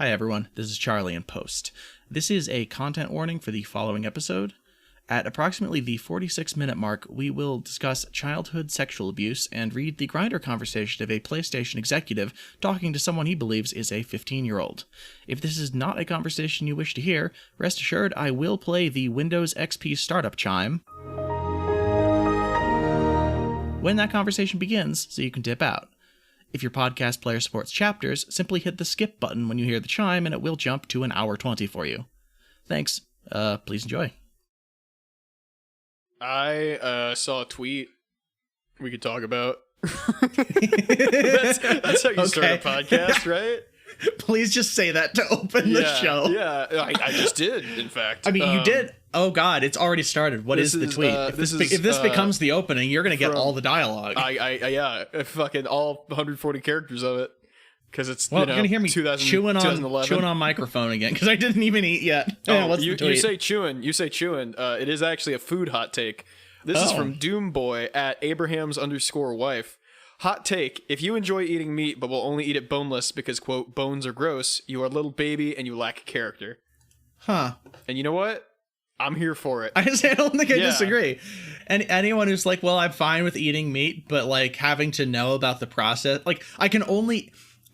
Hi everyone, this is Charlie in Post. This is a content warning for the following episode. At approximately the 46-minute mark, we will discuss childhood sexual abuse and read the Grindr conversation of a PlayStation executive talking to someone he believes is a 15-year-old. If this is not a conversation you wish to hear, rest assured I will play the Windows XP startup chime when that conversation begins, so you can dip out. If your podcast player supports chapters, simply hit the skip button when you hear the chime and it will jump to an hour 20 for you. Thanks. Please enjoy. I saw a tweet we could talk about. that's how you start a podcast, right? Please just say that to open the show. Yeah, I just did, in fact. I mean, you did. Oh, God, it's already started. What is the tweet? If this becomes the opening, you're going to get all the dialogue. Fucking all 140 characters of it. Because it's, you're going to hear me chewing on microphone again, because I didn't even eat yet. What's the tweet? You say chewing. It is actually a food hot take. This is from Doomboy at Abrahams_wife. Hot take, if you enjoy eating meat but will only eat it boneless because, quote, bones are gross, you are a little baby and you lack character. Huh. And you know what? I'm here for it. I don't think I disagree. And anyone who's like, well, I'm fine with eating meat, but like having to know about the process, like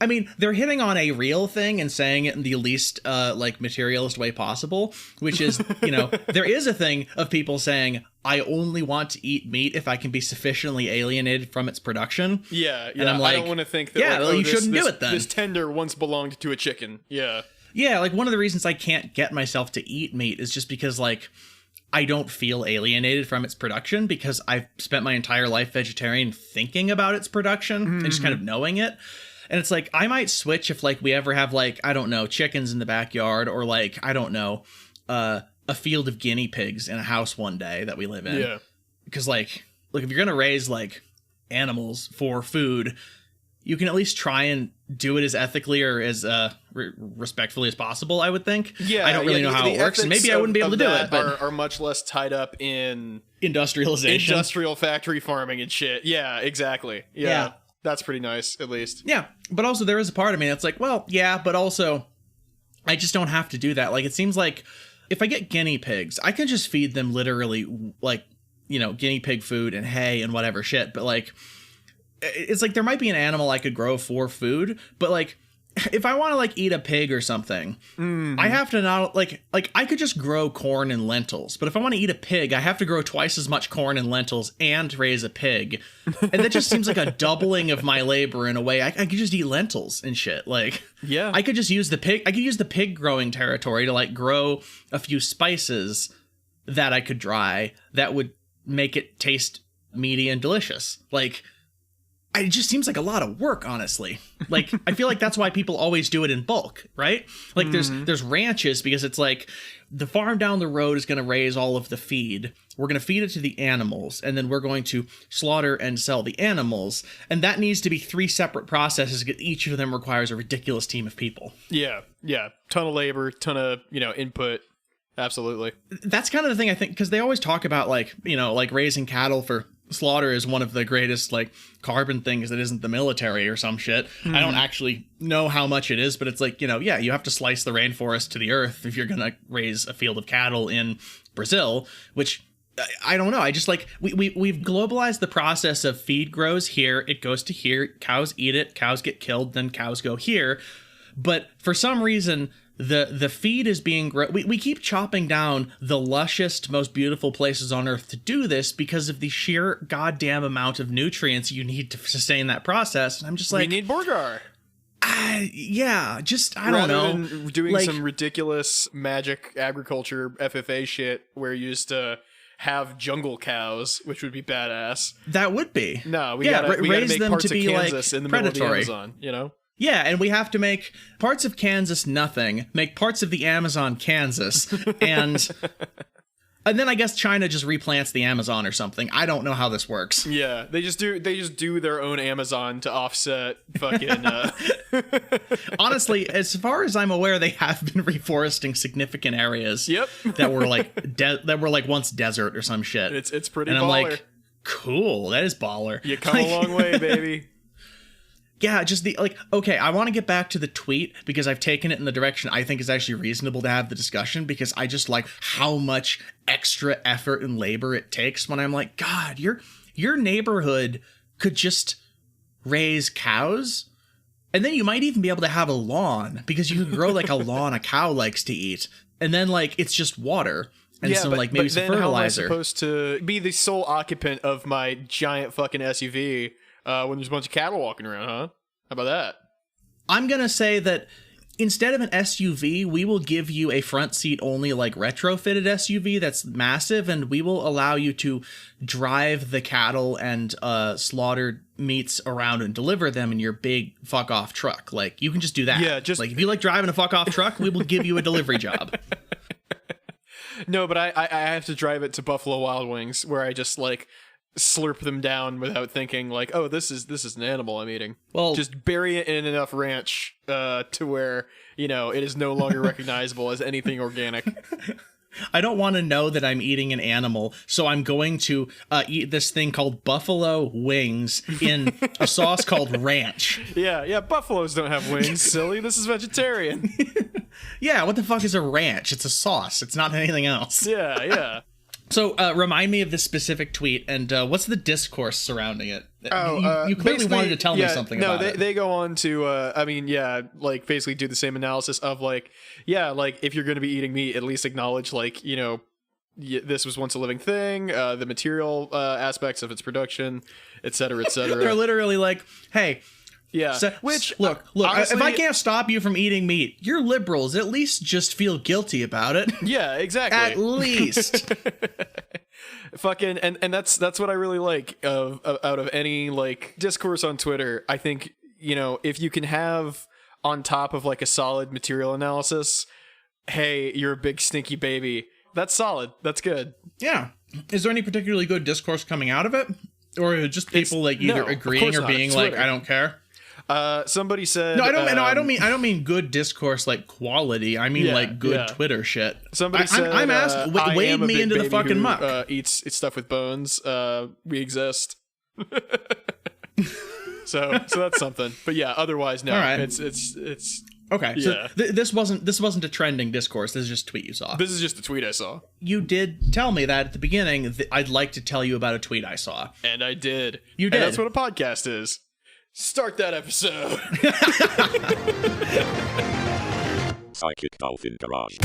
I mean, they're hitting on a real thing and saying it in the least materialist way possible, which is, there is a thing of people saying, I only want to eat meat if I can be sufficiently alienated from its production. Yeah. And I'm like, I don't want to think that you shouldn't do it then. This tender once belonged to a chicken. Yeah. Yeah, like one of the reasons I can't get myself to eat meat is just because like I don't feel alienated from its production because I've spent my entire life vegetarian thinking about its production and just kind of knowing it. And it's like, I might switch if like we ever have like, I don't know, chickens in the backyard or like, I don't know, a field of guinea pigs in a house one day that we live in. Yeah. Because like, look, if you're going to raise like animals for food, you can at least try and do it as ethically or as respectfully as possible, I would think. Yeah. I don't really know how it works, and maybe I wouldn't be able to do it, but are much less tied up in industrialization, industrial factory farming and shit. Yeah, exactly. Yeah. That's pretty nice, at least. Yeah, but also there is a part of me that's like, well, yeah, but also I just don't have to do that. Like, it seems like if I get guinea pigs, I can just feed them literally, like, guinea pig food and hay and whatever shit. But, like, it's like there might be an animal I could grow for food, but, like, if I want to, like, eat a pig or something, I have to not, like, I could just grow corn and lentils. But if I want to eat a pig, I have to grow twice as much corn and lentils and raise a pig. And that just seems like a doubling of my labor in a way. I could just eat lentils and shit. Like, yeah, I could just use the pig growing territory to, like, grow a few spices that I could dry that would make it taste meaty and delicious. Like, it just seems like a lot of work, honestly. Like, I feel like that's why people always do it in bulk, right? Like, there's ranches because it's like the farm down the road is going to raise all of the feed. We're going to feed it to the animals, and then we're going to slaughter and sell the animals. And that needs to be 3 separate processes because each of them requires a ridiculous team of people. Yeah. Ton of labor, ton of, input. Absolutely. That's kind of the thing, I think, because they always talk about, like, like raising cattle for slaughter is one of the greatest, like, carbon things that isn't the military or some shit. I don't actually know how much it is, but it's like, you have to slice the rainforest to the earth if you're gonna raise a field of cattle in Brazil, which I don't know. I just like we've globalized the process of feed grows here, it goes to here, cows eat it, cows get killed, then cows go here. But for some reason, the feed is being we keep chopping down the lushest, most beautiful places on earth to do this because of the sheer goddamn amount of nutrients you need to sustain that process. And I'm just like, we need Borgar. I don't know. Rather than doing some ridiculous magic agriculture FFA shit where you used to have jungle cows, which would be badass. That would be. No, we gotta raise make them parts to be of Kansas like in the predatory. middle of the Amazon, Yeah, and we have to make parts of Kansas nothing, make parts of the Amazon Kansas, and then I guess China just replants the Amazon or something. I don't know how this works. Yeah, they just do their own Amazon to offset fucking Honestly, as far as I'm aware, they have been reforesting significant areas. Yep. that were like once desert or some shit. It's pretty and baller. I'm like, cool, that is baller. You come a long way, baby. yeah, just the like, okay, I want to get back to the tweet because I've taken it in the direction I think is actually reasonable to have the discussion, because I just like how much extra effort and labor it takes when I'm like, God, your neighborhood could just raise cows, and then you might even be able to have a lawn, because you could grow like a lawn a cow likes to eat, and then like it's just water and some like maybe some fertilizer. How am I supposed to be the sole occupant of my giant fucking SUV when there's a bunch of cattle walking around, huh? How about that? I'm gonna say that instead of an SUV, we will give you a front seat only like retrofitted SUV that's massive, and we will allow you to drive the cattle and slaughtered meats around and deliver them in your big fuck off truck. Like, you can just do that. Yeah, just like if you like driving a fuck off truck, we will give you a delivery job. No, but I have to drive it to Buffalo Wild Wings, where I just like slurp them down without thinking like, oh, this is an animal I'm eating. Well, just bury it in enough ranch to where, you know, it is no longer recognizable as anything organic. I don't want to know that I'm eating an animal, so I'm going to eat this thing called buffalo wings in a sauce called ranch. Yeah, buffaloes don't have wings, silly. This is vegetarian. Yeah, what the fuck is a ranch? It's a sauce. It's not anything else. Yeah. So remind me of this specific tweet, and what's the discourse surrounding it? You clearly wanted to tell me something about it. No, they go on to, like basically do the same analysis of like, yeah, like if you're going to be eating meat, at least acknowledge like, you know, this was once a living thing, the material aspects of its production, et cetera, et cetera. They're literally like, hey. Yeah. So, which look, honestly, if I can't stop you from eating meat, you're liberals. At least just feel guilty about it. Yeah, exactly. At least. Fucking and that's what I really like out of any like discourse on Twitter. I think, you know, if you can have on top of like a solid material analysis, hey, you're a big stinky baby. That's solid. That's good. Yeah. Is there any particularly good discourse coming out of it? Or just people like either agreeing or being like, I don't care? Somebody said I don't mean good discourse like quality. I mean like good Twitter shit. Somebody said I'm asking, wade me into the fucking muck. Eats stuff with bones. We exist. so that's something. But yeah, otherwise no. All right. It's okay. Yeah. So this wasn't a trending discourse. This is just a tweet you saw. This is just a tweet I saw. You did tell me that at the beginning. I'd like to tell you about a tweet I saw. And I did. You did. And that's what a podcast is. Start that episode. Psychic Dolphin Garage.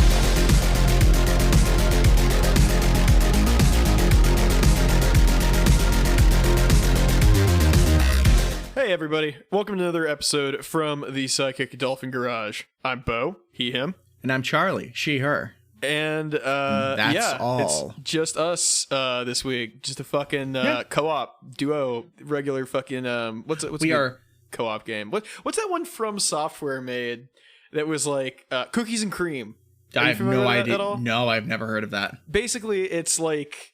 Hey everybody, welcome to another episode from the Psychic Dolphin Garage. I'm Bo, he, him. And I'm Charlie, she, her. And that's all. It's just us this week. Just a fucking co-op duo, regular fucking what's we are co-op game. What's that one From Software made that was like Cookies and Cream? I have no idea. No, I've never heard of that. Basically, it's like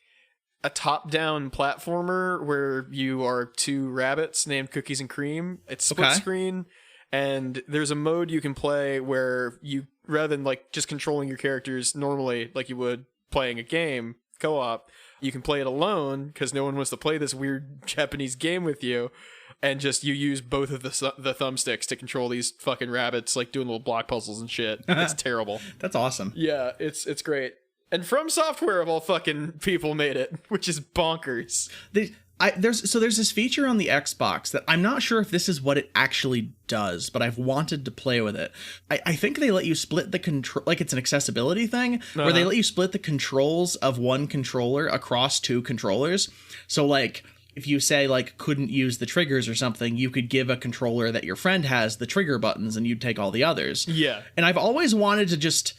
a top-down platformer where you are two rabbits named Cookies and Cream. It's split screen, and there's a mode you can play where you, rather than like just controlling your characters normally like you would playing a game co-op, you can play it alone because no one wants to play this weird Japanese game with you, and just you use both of the thumbsticks to control these fucking rabbits, like doing little block puzzles and shit. It's terrible. That's awesome. Yeah, it's great. And From Software of all fucking people made it, which is bonkers. There's this feature on the Xbox that I'm not sure if this is what it actually does, but I've wanted to play with it. I think they let you split the control, like it's an accessibility thing, where they let you split the controls of one controller across two controllers. So like, if you say like couldn't use the triggers or something, you could give a controller that your friend has the trigger buttons and you'd take all the others. Yeah. And I've always wanted to just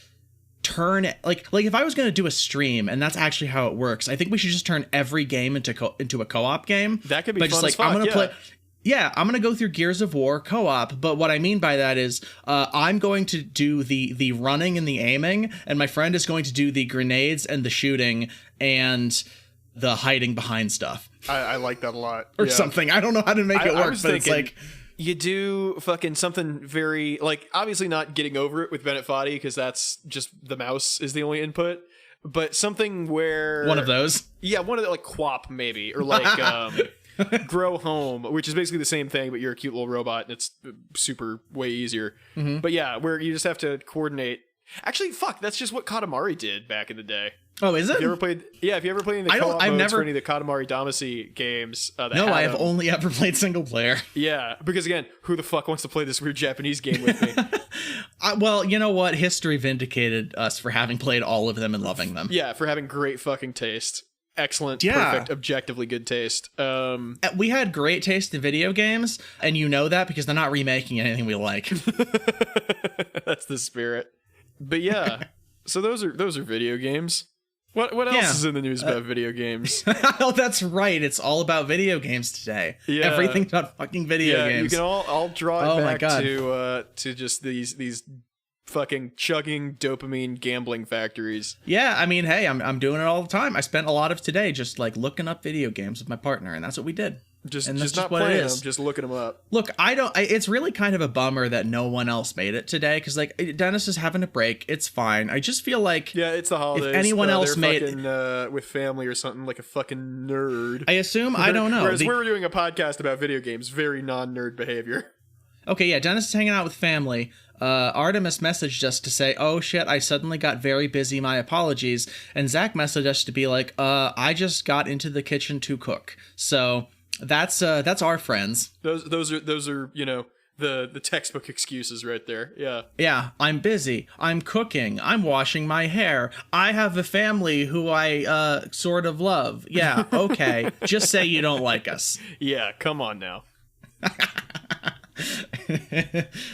turn like if I was going to do a stream, and that's actually how it works, I think we should just turn every game into a co-op game. That could be fun. Just like, I'm gonna play. Yeah, I'm gonna go through Gears of War co-op, but what I mean by that is I'm going to do the running and the aiming, and my friend is going to do the grenades and the shooting and the hiding behind stuff. I like that a lot. Or something. I don't know how to make it work, but it's like, you do fucking something very, like, obviously not Getting Over It with Bennett Foddy, because that's just the mouse is the only input, but something where... One of those? Yeah, one of the, like, QWOP, maybe, or like, Grow Home, which is basically the same thing, but you're a cute little robot and it's super way easier. But yeah, where you just have to coordinate. Actually, fuck, that's just what Katamari did back in the day. Oh, is it? If you ever played any of the co-op modes for any of the Katamari Damacy games? No, I have only ever played single player. Yeah, because again, who the fuck wants to play this weird Japanese game with me? Well, you know what? History vindicated us for having played all of them and loving them. Yeah, for having great fucking taste. Excellent, perfect, objectively good taste. We had great taste in video games, and you know that because they're not remaking anything we like. That's the spirit. But yeah, so those are video games. What else is in the news about video games? Oh, that's right. It's all about video games today. Yeah. Everything's about fucking video games. You can all draw it back to just these fucking chugging dopamine gambling factories. Yeah, I mean, hey, I'm doing it all the time. I spent a lot of today just like looking up video games with my partner, and that's what we did. Just not playing them, just looking them up. Look, it's really kind of a bummer that no one else made it today, because like Dennis is having a break. It's fine. I just feel like it's the holidays. If anyone else made fucking, with family or something, like a fucking nerd. I assume I don't know. Whereas we're doing a podcast about video games, very non-nerd behavior. Okay, yeah, Dennis is hanging out with family. Artemis messaged us to say, "Oh shit, I suddenly got very busy. My apologies." And Zach messaged us to be like, "I just got into the kitchen to cook." So. That's our friends. Those are the textbook excuses right there. Yeah. Yeah, I'm busy. I'm cooking. I'm washing my hair. I have a family who I sort of love. Yeah, okay. Just say you don't like us. Yeah, come on now.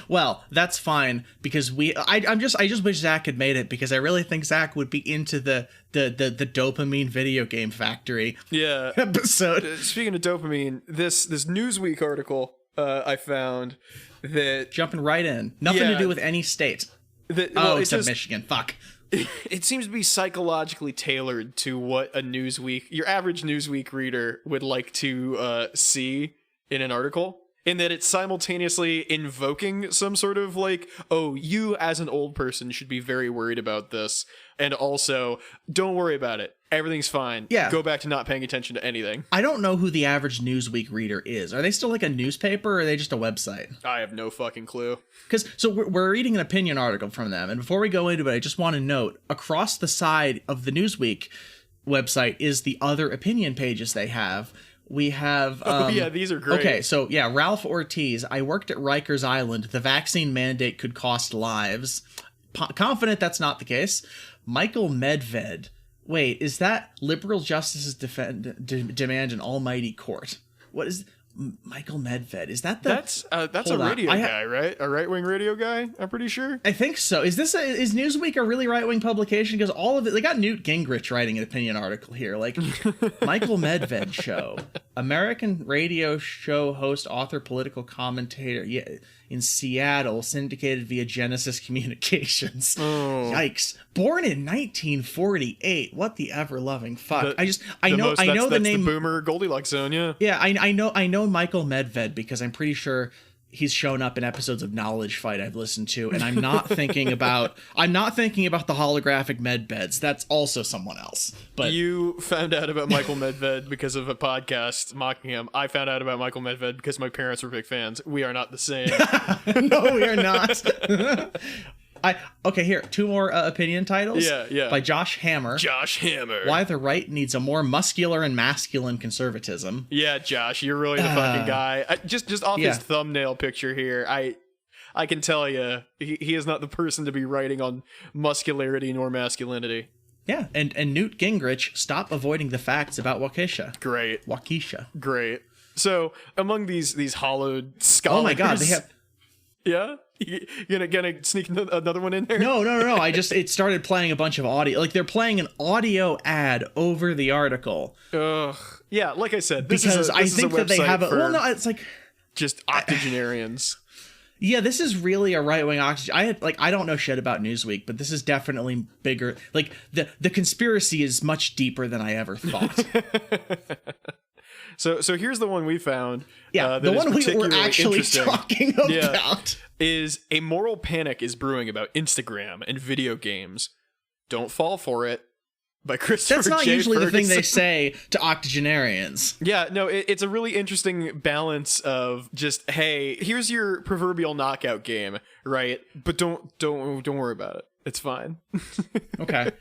Well, that's fine because I just wish Zach had made it, because I really think Zach would be into the dopamine video game factory episode. Speaking of dopamine, this Newsweek article I found that jumping right in, nothing to do with any state. Except Michigan. Fuck. It seems to be psychologically tailored to what your average Newsweek reader would like to see in an article. In that it's simultaneously invoking some sort of like, oh, you as an old person should be very worried about this. And also, don't worry about it. Everything's fine. Yeah. Go back to not paying attention to anything. I don't know who the average Newsweek reader is. Are they still like a newspaper, or are they just a website? I have no fucking clue. So we're reading an opinion article from them. And before we go into it, I just want to note, across the side of the Newsweek website is the other opinion pages they have. We have... these are great. Okay, so yeah, Ralph Ortiz. I worked at Rikers Island. The vaccine mandate could cost lives. Confident that's not the case. Michael Medved. Wait, is that liberal justices demand an almighty court? What is... Michael Medved? Is that the... That's a radio guy, right? A right-wing radio guy, I'm pretty sure. I think so. Is Newsweek a really right-wing publication? Because all of it... They got Newt Gingrich writing an opinion article here. Like, Michael Medved show. American radio show host, author, political commentator in Seattle, syndicated via Genesis Communications. Oh. Yikes. Born in 1948. What the ever-loving fuck. I know the name... the boomer Goldilocks zone, yeah. Yeah, I know Michael Medved because I'm pretty sure he's shown up in episodes of Knowledge Fight I've listened to, and I'm not thinking about the holographic med beds. That's also someone else. But you found out about Michael Medved because of a podcast mocking him. I found out about Michael Medved because my parents were big fans. We are not the same. No, we are not. Okay, here, two more opinion titles. Yeah. By Josh Hammer. Josh Hammer. Why the right needs a more muscular and masculine conservatism. Yeah, Josh, you're really the fucking guy. Just off his thumbnail picture here, I can tell you, he is not the person to be writing on muscularity nor masculinity. Yeah, and Newt Gingrich, stop avoiding the facts about Waukesha. Great. Waukesha. Great. So, among these hollowed scholars... Oh my god, they have... Yeah? You gonna sneak another one in there? No. It started playing a bunch of audio. Like, they're playing an audio ad over the article. Ugh. Yeah, like I said, I think that they have well, no, it's like just octogenarians. Yeah, this is really a right-wing oxygen. I don't know shit about Newsweek, but this is definitely bigger. Like, the conspiracy is much deeper than I ever thought. So here's the one we found. Yeah, the one we were actually talking about. Yeah, is a moral panic is brewing about Instagram and video games. Don't fall for it. by Christopher That's not J. usually the thing Ferguson. they say to octogenarians. Yeah, no, it's a really interesting balance of just, hey, here's your proverbial knockout game, right? But don't worry about it. It's fine. Okay.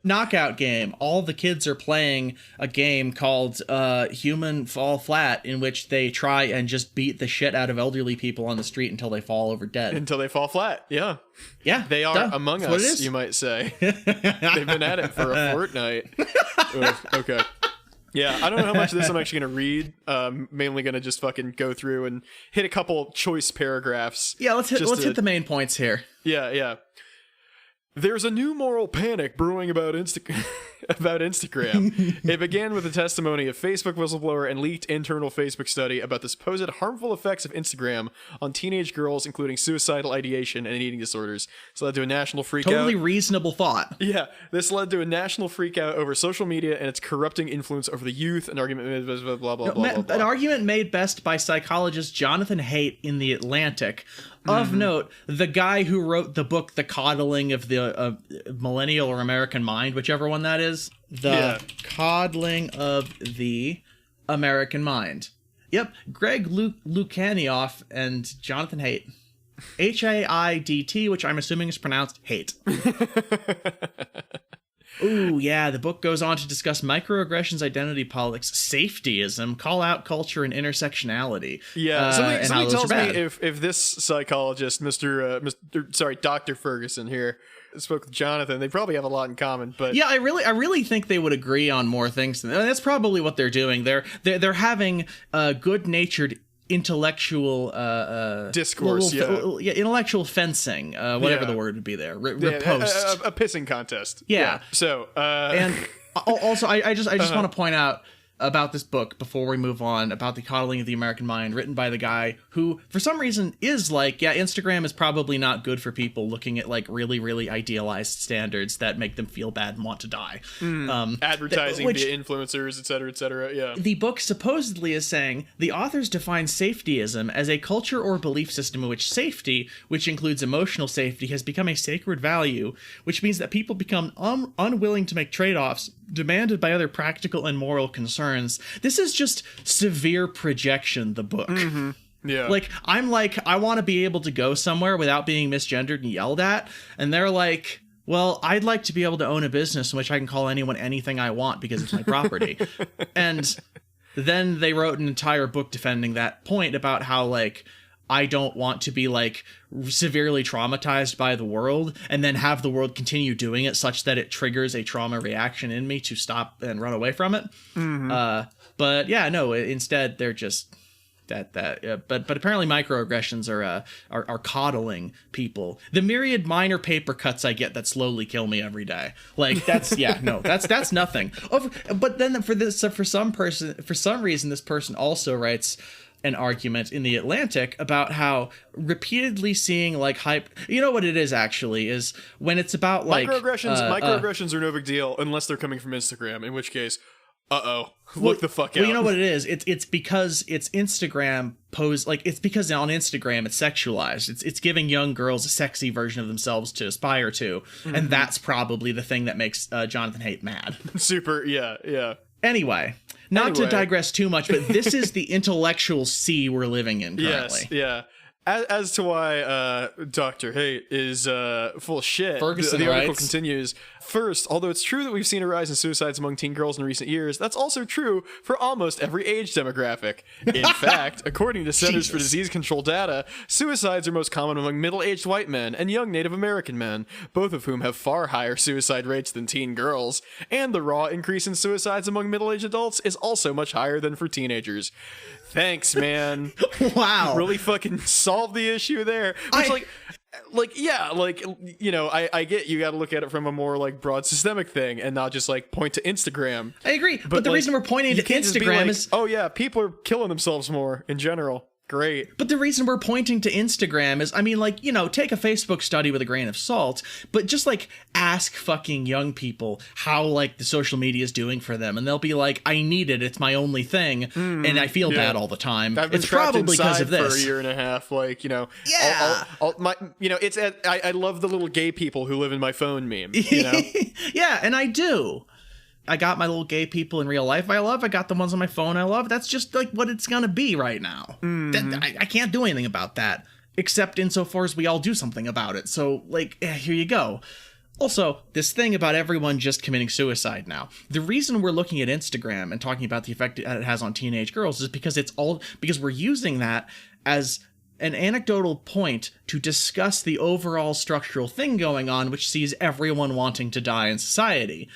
Knockout game. All the kids are playing a game called Human Fall Flat, in which they try and just beat the shit out of elderly people on the street until they fall over dead. Until they fall flat. Yeah. Yeah. They are among That's what it us, is. you might say. They've been at it for a fortnight. Ugh, okay. Yeah, I don't know how much of this I'm actually going to read. Mainly going to just fucking go through and hit a couple choice paragraphs. Yeah, let's hit the main points here. Yeah. There's a new moral panic brewing about about Instagram. It began with a testimony of Facebook whistleblower and leaked internal Facebook study about the supposed harmful effects of Instagram on teenage girls, including suicidal ideation and eating disorders. This led to a national freakout. Totally reasonable thought. Yeah, this led to a national freakout over social media and its corrupting influence over the youth. An argument, blah, blah, blah. An argument made best by psychologist Jonathan Haidt in The Atlantic. Of note, the guy who wrote the book The Coddling of the Millennial or American Mind, whichever one that is. Coddling of the American Mind. Yep, Greg Lukianoff and Jonathan Haidt. Haidt, which I'm assuming is pronounced hate. Ooh, yeah, the book goes on to discuss microaggressions, identity politics, safetyism, call-out culture, and intersectionality. Yeah, something tells me bad. if this psychologist, Dr. Ferguson here, spoke with Jonathan, they probably have a lot in common. But yeah, I really think they would agree on more things. And that's probably what they're doing. They're having good-natured intellectual discourse, intellectual fencing, whatever the word would be there. Riposte. A pissing contest. Yeah. So and also I just want to point out about this book before we move on, about The Coddling of the American Mind, written by the guy who for some reason is like, yeah, Instagram is probably not good for people looking at like really, really idealized standards that make them feel bad and want to die. Advertising via influencers, et cetera, yeah. The book supposedly is saying the authors define safetyism as a culture or belief system in which safety, which includes emotional safety, has become a sacred value, which means that people become unwilling to make trade-offs demanded by other practical and moral concerns. This is just severe projection, the book. Yeah. Like, I'm like, I want to be able to go somewhere without being misgendered and yelled at. And they're like, well, I'd like to be able to own a business in which I can call anyone anything I want because it's my property. And then they wrote an entire book defending that point about how, like, I don't want to be, like, severely traumatized by the world and then have the world continue doing it such that it triggers a trauma reaction in me to stop and run away from it. But yeah, no, instead they're just but apparently microaggressions are coddling people. The myriad minor paper cuts I get that slowly kill me every day. Like, that's that's nothing. But then for some reason this person also writes an argument in The Atlantic about how repeatedly seeing like hype, you know what it is actually, is when it's about like microaggressions are no big deal unless they're coming from Instagram, in which case look the fuck out. Well, you know what it is? It's because it's Instagram pose, like, it's because on Instagram it's sexualized. It's giving young girls a sexy version of themselves to aspire to, and that's probably the thing that makes Jonathan Haidt mad. Super, yeah. Anyway, not to digress too much, but this is the intellectual sea we're living in currently. Yes, yeah. As to why Dr. Haidt is full of shit, Ferguson the article writes, continues, first, although it's true that we've seen a rise in suicides among teen girls in recent years, that's also true for almost every age demographic. In fact, according to Centers for Disease Control data, suicides are most common among middle-aged white men and young Native American men, both of whom have far higher suicide rates than teen girls, and the raw increase in suicides among middle-aged adults is also much higher than for teenagers. Thanks, man. Wow. Really fucking solved the issue there. Which, I get you got to look at it from a more like broad systemic thing and not just like point to Instagram. I agree. But the reason we're pointing to Instagram is, oh yeah, people are killing themselves more in general. Great. But the reason we're pointing to Instagram is, I mean, like, you know, take a Facebook study with a grain of salt, but just like ask fucking young people how like the social media is doing for them, and they'll be like, I need it, it's my only thing, and I feel bad all the time. It's probably because of this. For a year and a half, like, you know, I love the little gay people who live in my phone meme. You know? Yeah, and I do. I got my little gay people in real life I love. I got the ones on my phone I love. That's just like what it's gonna be right now. I can't do anything about that, except insofar as we all do something about it. So, like, here you go. Also, this thing about everyone just committing suicide now. The reason we're looking at Instagram and talking about the effect it has on teenage girls is because because we're using that as an anecdotal point to discuss the overall structural thing going on, which sees everyone wanting to die in society.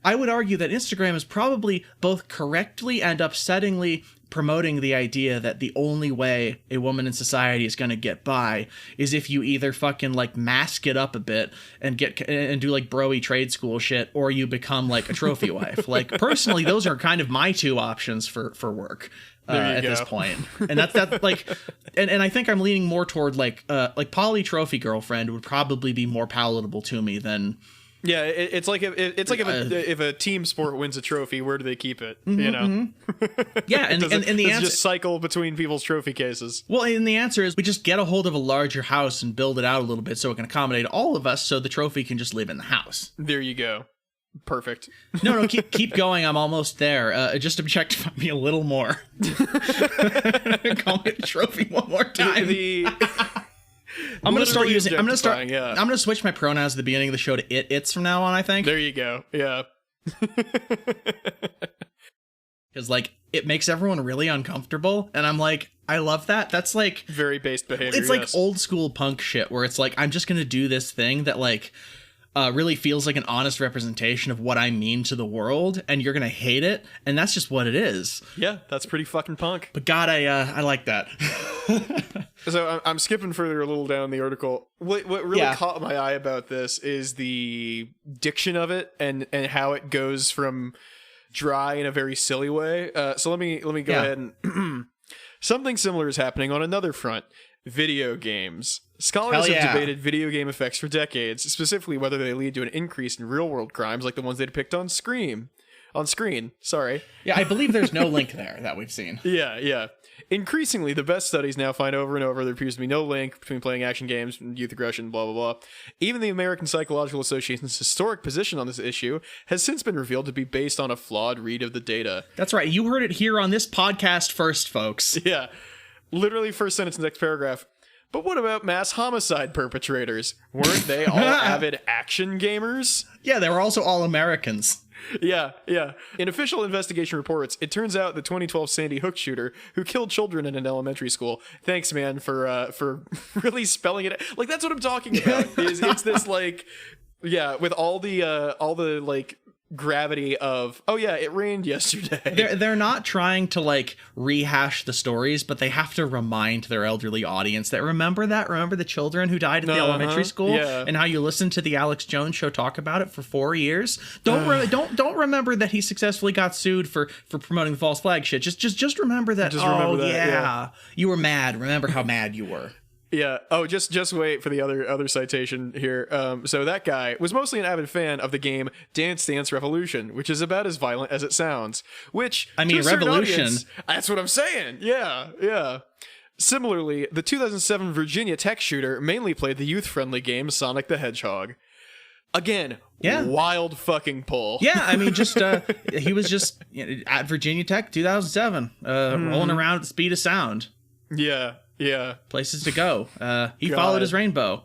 I would argue that Instagram is probably both correctly and upsettingly promoting the idea that the only way a woman in society is going to get by is if you either fucking like mask it up a bit and do like broy trade school shit, or you become like a trophy wife. Like, personally, those are kind of my two options for work at this point. And that's like, and I think I'm leaning more toward like poly trophy girlfriend would probably be more palatable to me than. Yeah, it's like if a team sport wins a trophy, where do they keep it? You know. Yeah, and the answer just cycle between people's trophy cases. Well, and the answer is we just get a hold of a larger house and build it out a little bit so it can accommodate all of us, so the trophy can just live in the house. There you go. Perfect. No, keep going. I'm almost there. Just objectify me a little more. Call me a trophy one more time. I'm gonna start using. I'm gonna switch my pronouns at the beginning of the show to it's from now on, I think. There you go. Yeah. Because like it makes everyone really uncomfortable, and I'm like, I love that. That's like very based behavior. It's like old school punk shit where it's like I'm just gonna do this thing that like really feels like an honest representation of what I mean to the world, and you're gonna hate it, and that's just what it is. Yeah, that's pretty fucking punk. But God, I like that. So I'm skipping further a little down the article. What really caught my eye about this is the diction of it and how it goes from dry in a very silly way. So let me go ahead and something similar is happening on another front. Video games. Scholars have debated video game effects for decades, specifically whether they lead to an increase in real-world crimes like the ones they depict on screen. Sorry. Yeah, I believe there's no link there that we've seen. Yeah. Increasingly, the best studies now find over and over there appears to be no link between playing action games and youth aggression, blah, blah, blah. Even the American Psychological Association's historic position on this issue has since been revealed to be based on a flawed read of the data. That's right. You heard it here on this podcast first, folks. Yeah. Literally first sentence, next paragraph. But what about mass homicide perpetrators? Weren't they all avid action gamers? Yeah, they were also all Americans. Yeah. In official investigation reports, it turns out the 2012 Sandy Hook shooter who killed children in an elementary school. Thanks, man, for really spelling it. Like, that's what I'm talking about. It's this like, with all the like gravity of, oh yeah, it rained yesterday. They're not trying to like rehash the stories, but they have to remind their elderly audience that remember the children who died at the elementary school and how you listened to the Alex Jones show talk about it for 4 years. Don't remember that he successfully got sued for promoting the false flag shit. Just remember that. You were mad. Remember how mad you were. Yeah. Oh, just wait for the other citation here. So that guy was mostly an avid fan of the game Dance Dance Revolution, which is about as violent as it sounds. Which, I mean, Revolution. Audience, that's what I'm saying. Yeah. Similarly, the 2007 Virginia Tech shooter mainly played the youth-friendly game Sonic the Hedgehog. Again, wild fucking pull. Yeah, I mean, just he was just at Virginia Tech 2007, rolling around at the speed of sound. Yeah. Places to go. He followed his rainbow.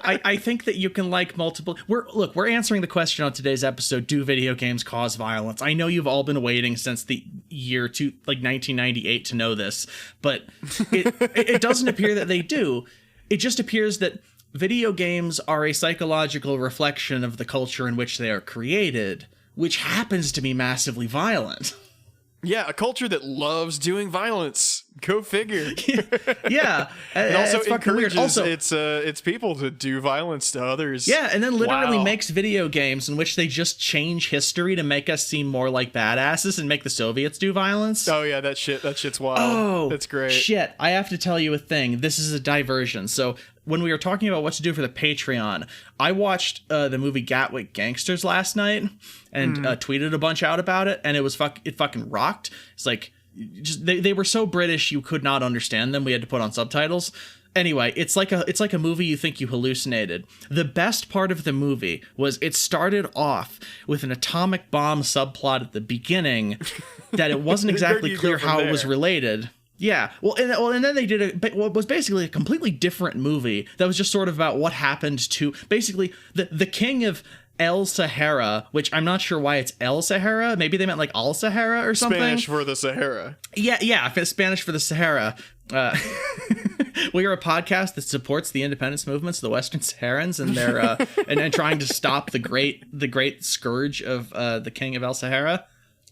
I think that you can like multiple. We're answering the question on today's episode: do video games cause violence? I know you've all been waiting since the year 1998 to know this, but it doesn't appear that they do. It just appears that video games are a psychological reflection of the culture in which they are created, which happens to be massively violent. Yeah, a culture that loves doing violence. Go figure. Yeah. And also encourages its people to do violence to others. Yeah, and then literally makes video games in which they just change history to make us seem more like badasses and make the Soviets do violence. Oh yeah, that shit's wild. Oh, that's great. Shit, I have to tell you a thing. This is a diversion. So when we were talking about what to do for the Patreon, I watched the movie Gatwick Gangsters last night and tweeted a bunch out about it, and it fucking rocked. It's like, just they were so British you could not understand them. We had to put on subtitles. Anyway, it's like a movie you think you hallucinated. The best part of the movie was it started off with an atomic bomb subplot at the beginning that it wasn't exactly clear how it was related. Yeah, well, and then they did what was basically a completely different movie that was just sort of about what happened to basically the king of El Sahara, which I'm not sure why it's El Sahara. Maybe they meant like Al Sahara or something. Spanish for the Sahara. Yeah, Spanish for the Sahara. We are a podcast that supports the independence movements of the Western Saharans and their and trying to stop the great scourge of the king of El Sahara.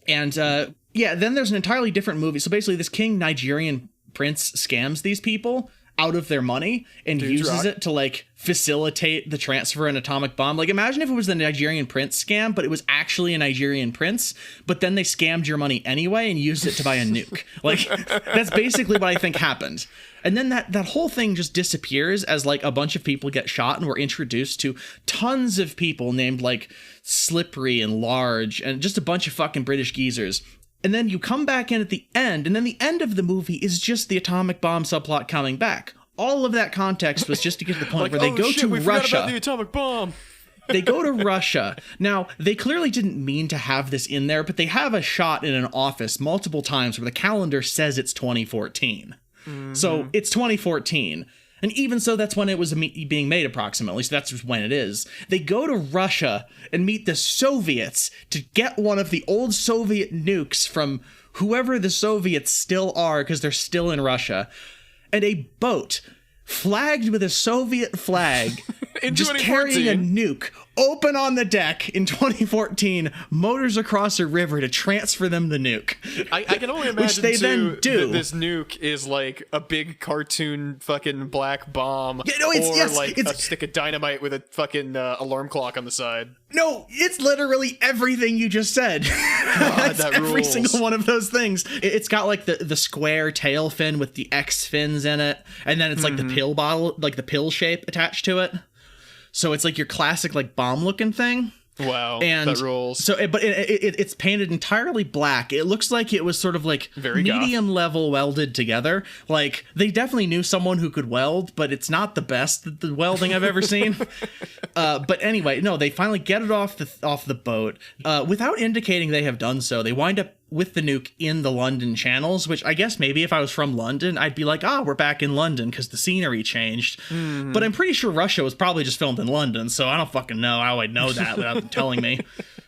And then there's an entirely different movie. So basically, this king Nigerian prince scams these people out of their money and uses it to like facilitate the transfer of an atomic bomb. Like, imagine if it was the Nigerian prince scam, but it was actually a Nigerian prince, but then they scammed your money anyway and used it to buy a nuke. Like, that's basically what I think happened. And then that whole thing just disappears as like a bunch of people get shot, and we're introduced to tons of people named like Slippery and Large and just a bunch of fucking British geezers. And then you come back in at the end, and then the end of the movie is just the atomic bomb subplot coming back. All of that context was just to get to the point where they go to we Russia. Forgot about the atomic bomb. They go to Russia. Now, they clearly didn't mean to have this in there, but they have a shot in an office multiple times where the calendar says it's 2014. Mm-hmm. So it's 2014. And even so, that's when it was being made approximately, so that's when it is. They go to Russia and meet the Soviets to get one of the old Soviet nukes from whoever the Soviets still are, because they're still in Russia. And a boat flagged with a Soviet flag, just carrying a nuke, open on the deck in 2014, motors across a river to transfer them the nuke. I can only imagine, which they then do. This nuke is like a big cartoon fucking black bomb, a stick of dynamite with a fucking alarm clock on the side. No, it's literally everything you just said. God, that every rules. Single one of those things. It's got like the square tail fin with the X fins in it, and then it's like the pill bottle, like the pill shape attached to it. So it's like your classic like bomb looking thing. Wow, and that rules. So, but it's painted entirely black. It looks like it was sort of like very medium level welded together. Like they definitely knew someone who could weld, but it's not the best the welding I've ever seen. But anyway, no, they finally get it off the boat without indicating they have done so. They wind up with the nuke in the London channels, which I guess maybe if I was from London, I'd be like, we're back in London because the scenery changed. Mm-hmm. But I'm pretty sure Russia was probably just filmed in London, so I don't fucking know how I'd know that without them telling me.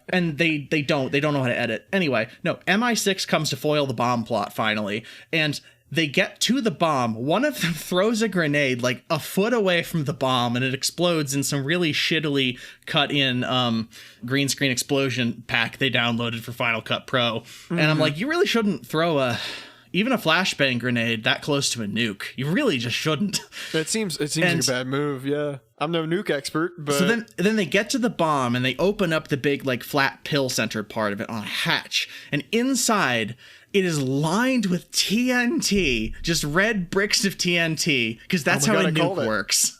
And they don't know how to edit. Anyway, no, MI6 comes to foil the bomb plot finally, and they get to the bomb. One of them throws a grenade like a foot away from the bomb, and it explodes in some really shittily cut in green screen explosion pack they downloaded for Final Cut Pro. Mm-hmm. And I'm like, you really shouldn't throw even a flashbang grenade that close to a nuke. You really just shouldn't. It seems like a bad move, yeah. I'm no nuke expert, but... So then they get to the bomb, and they open up the big, like, flat pill-centered part of it on a hatch. And inside, it is lined with TNT, just red bricks of TNT, because that's how a nuke works.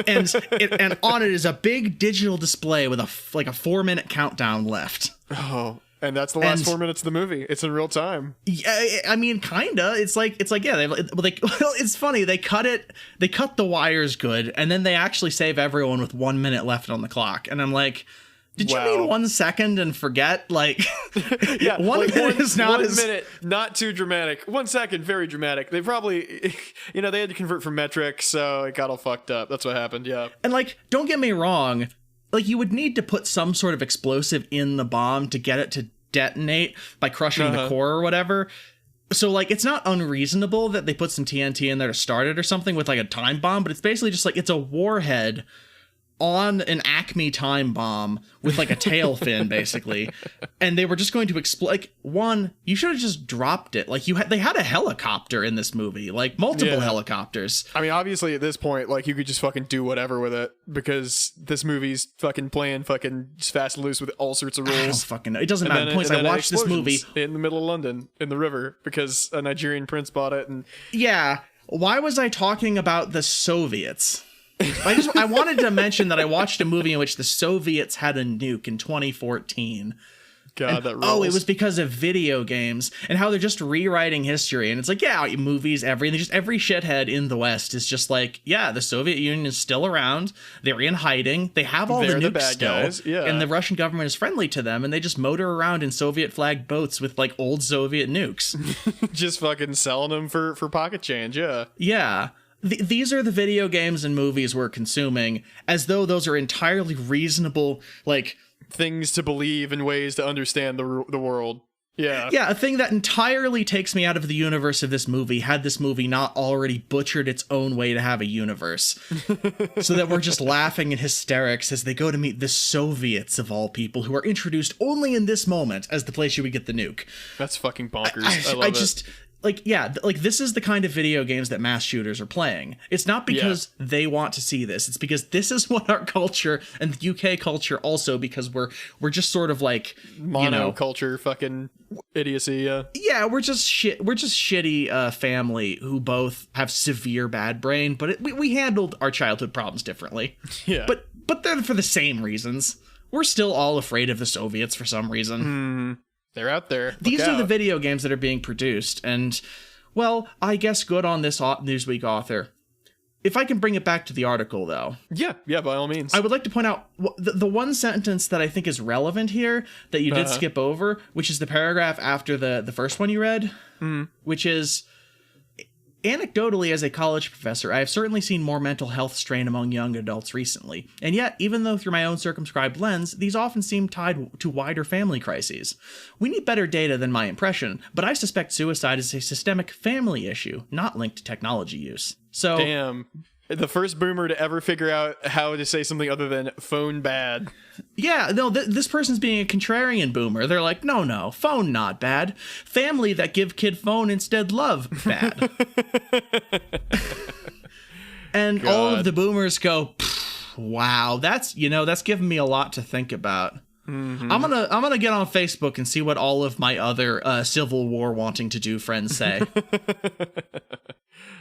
and on it is a big digital display with a 4-minute countdown left. Oh, and that's the last 4 minutes of the movie. It's in real time. Yeah, I mean, kinda. It's like yeah. It's funny. They cut the wires good, and then they actually save everyone with 1 minute left on the clock. And I'm like, did you mean 1 second and forget? Like, yeah, 1 minute is not 1 minute, not too dramatic. 1 second, very dramatic. They probably, they had to convert from metric, so it got all fucked up. That's what happened. Yeah. And like, don't get me wrong. Like, you would need to put some sort of explosive in the bomb to get it to detonate by crushing the core or whatever. So, like, it's not unreasonable that they put some TNT in there to start it or something with, like, a time bomb, but it's basically just, like, it's a warhead on an Acme time bomb with like a tail fin basically, and they were just going to explode. Like, one, you should have just dropped it. Like, they had a helicopter in this movie, like multiple helicopters. I mean, obviously at this point, like, you could just fucking do whatever with it because this movie's fucking playing fucking fast and loose with all sorts of rules. I don't fucking know. It doesn't matter. The point is, I watched this movie in the middle of London in the river because a Nigerian prince bought it. And yeah, why was I talking about the Soviets? I wanted to mention that I watched a movie in which the Soviets had a nuke in 2014. God, that rules. Oh, it was because of video games and how they're just rewriting history. And it's like, yeah, movies, everything, just every shithead in the West is just like, yeah, the Soviet Union is still around. They're in hiding. They have all They're the the nukes bad still. guys, yeah. And the Russian government is friendly to them. And they just motor around in Soviet flagged boats with like old Soviet nukes. Just fucking selling them for pocket change, yeah. Yeah. These are the video games and movies we're consuming as though those are entirely reasonable, like, things to believe and ways to understand the world. Yeah. Yeah, a thing that entirely takes me out of the universe of this movie had this movie not already butchered its own way to have a universe. So that we're just laughing in hysterics as they go to meet the Soviets of all people, who are introduced only in this moment as the place you would get the nuke. That's fucking bonkers. I love it. Like, yeah, like this is the kind of video games that mass shooters are playing. It's not because they want to see this. It's because this is what our culture and the UK culture also, because we're just sort of like monoculture fucking idiocy. Yeah, we're just shitty family who both have severe bad brain, but we handled our childhood problems differently. Yeah. But they're for the same reasons. We're still all afraid of the Soviets for some reason. They're out there. These are the video games that are being produced, and, well, I guess good on this Newsweek author. If I can bring it back to the article, though. Yeah, by all means. I would like to point out the one sentence that I think is relevant here that you did skip over, which is the paragraph after the first one you read, which is, anecdotally, as a college professor, I have certainly seen more mental health strain among young adults recently. And yet, even though through my own circumscribed lens, these often seem tied to wider family crises. We need better data than my impression, but I suspect suicide is a systemic family issue, not linked to technology use. So, damn. The first boomer to ever figure out how to say something other than phone bad. Yeah, no, this person's being a contrarian boomer. They're like, no, phone not bad. Family that give kid phone instead love bad. And God. all of the boomers go, wow, that's given me a lot to think about. I'm gonna get on Facebook and see what all of my other Civil War wanting to do friends say.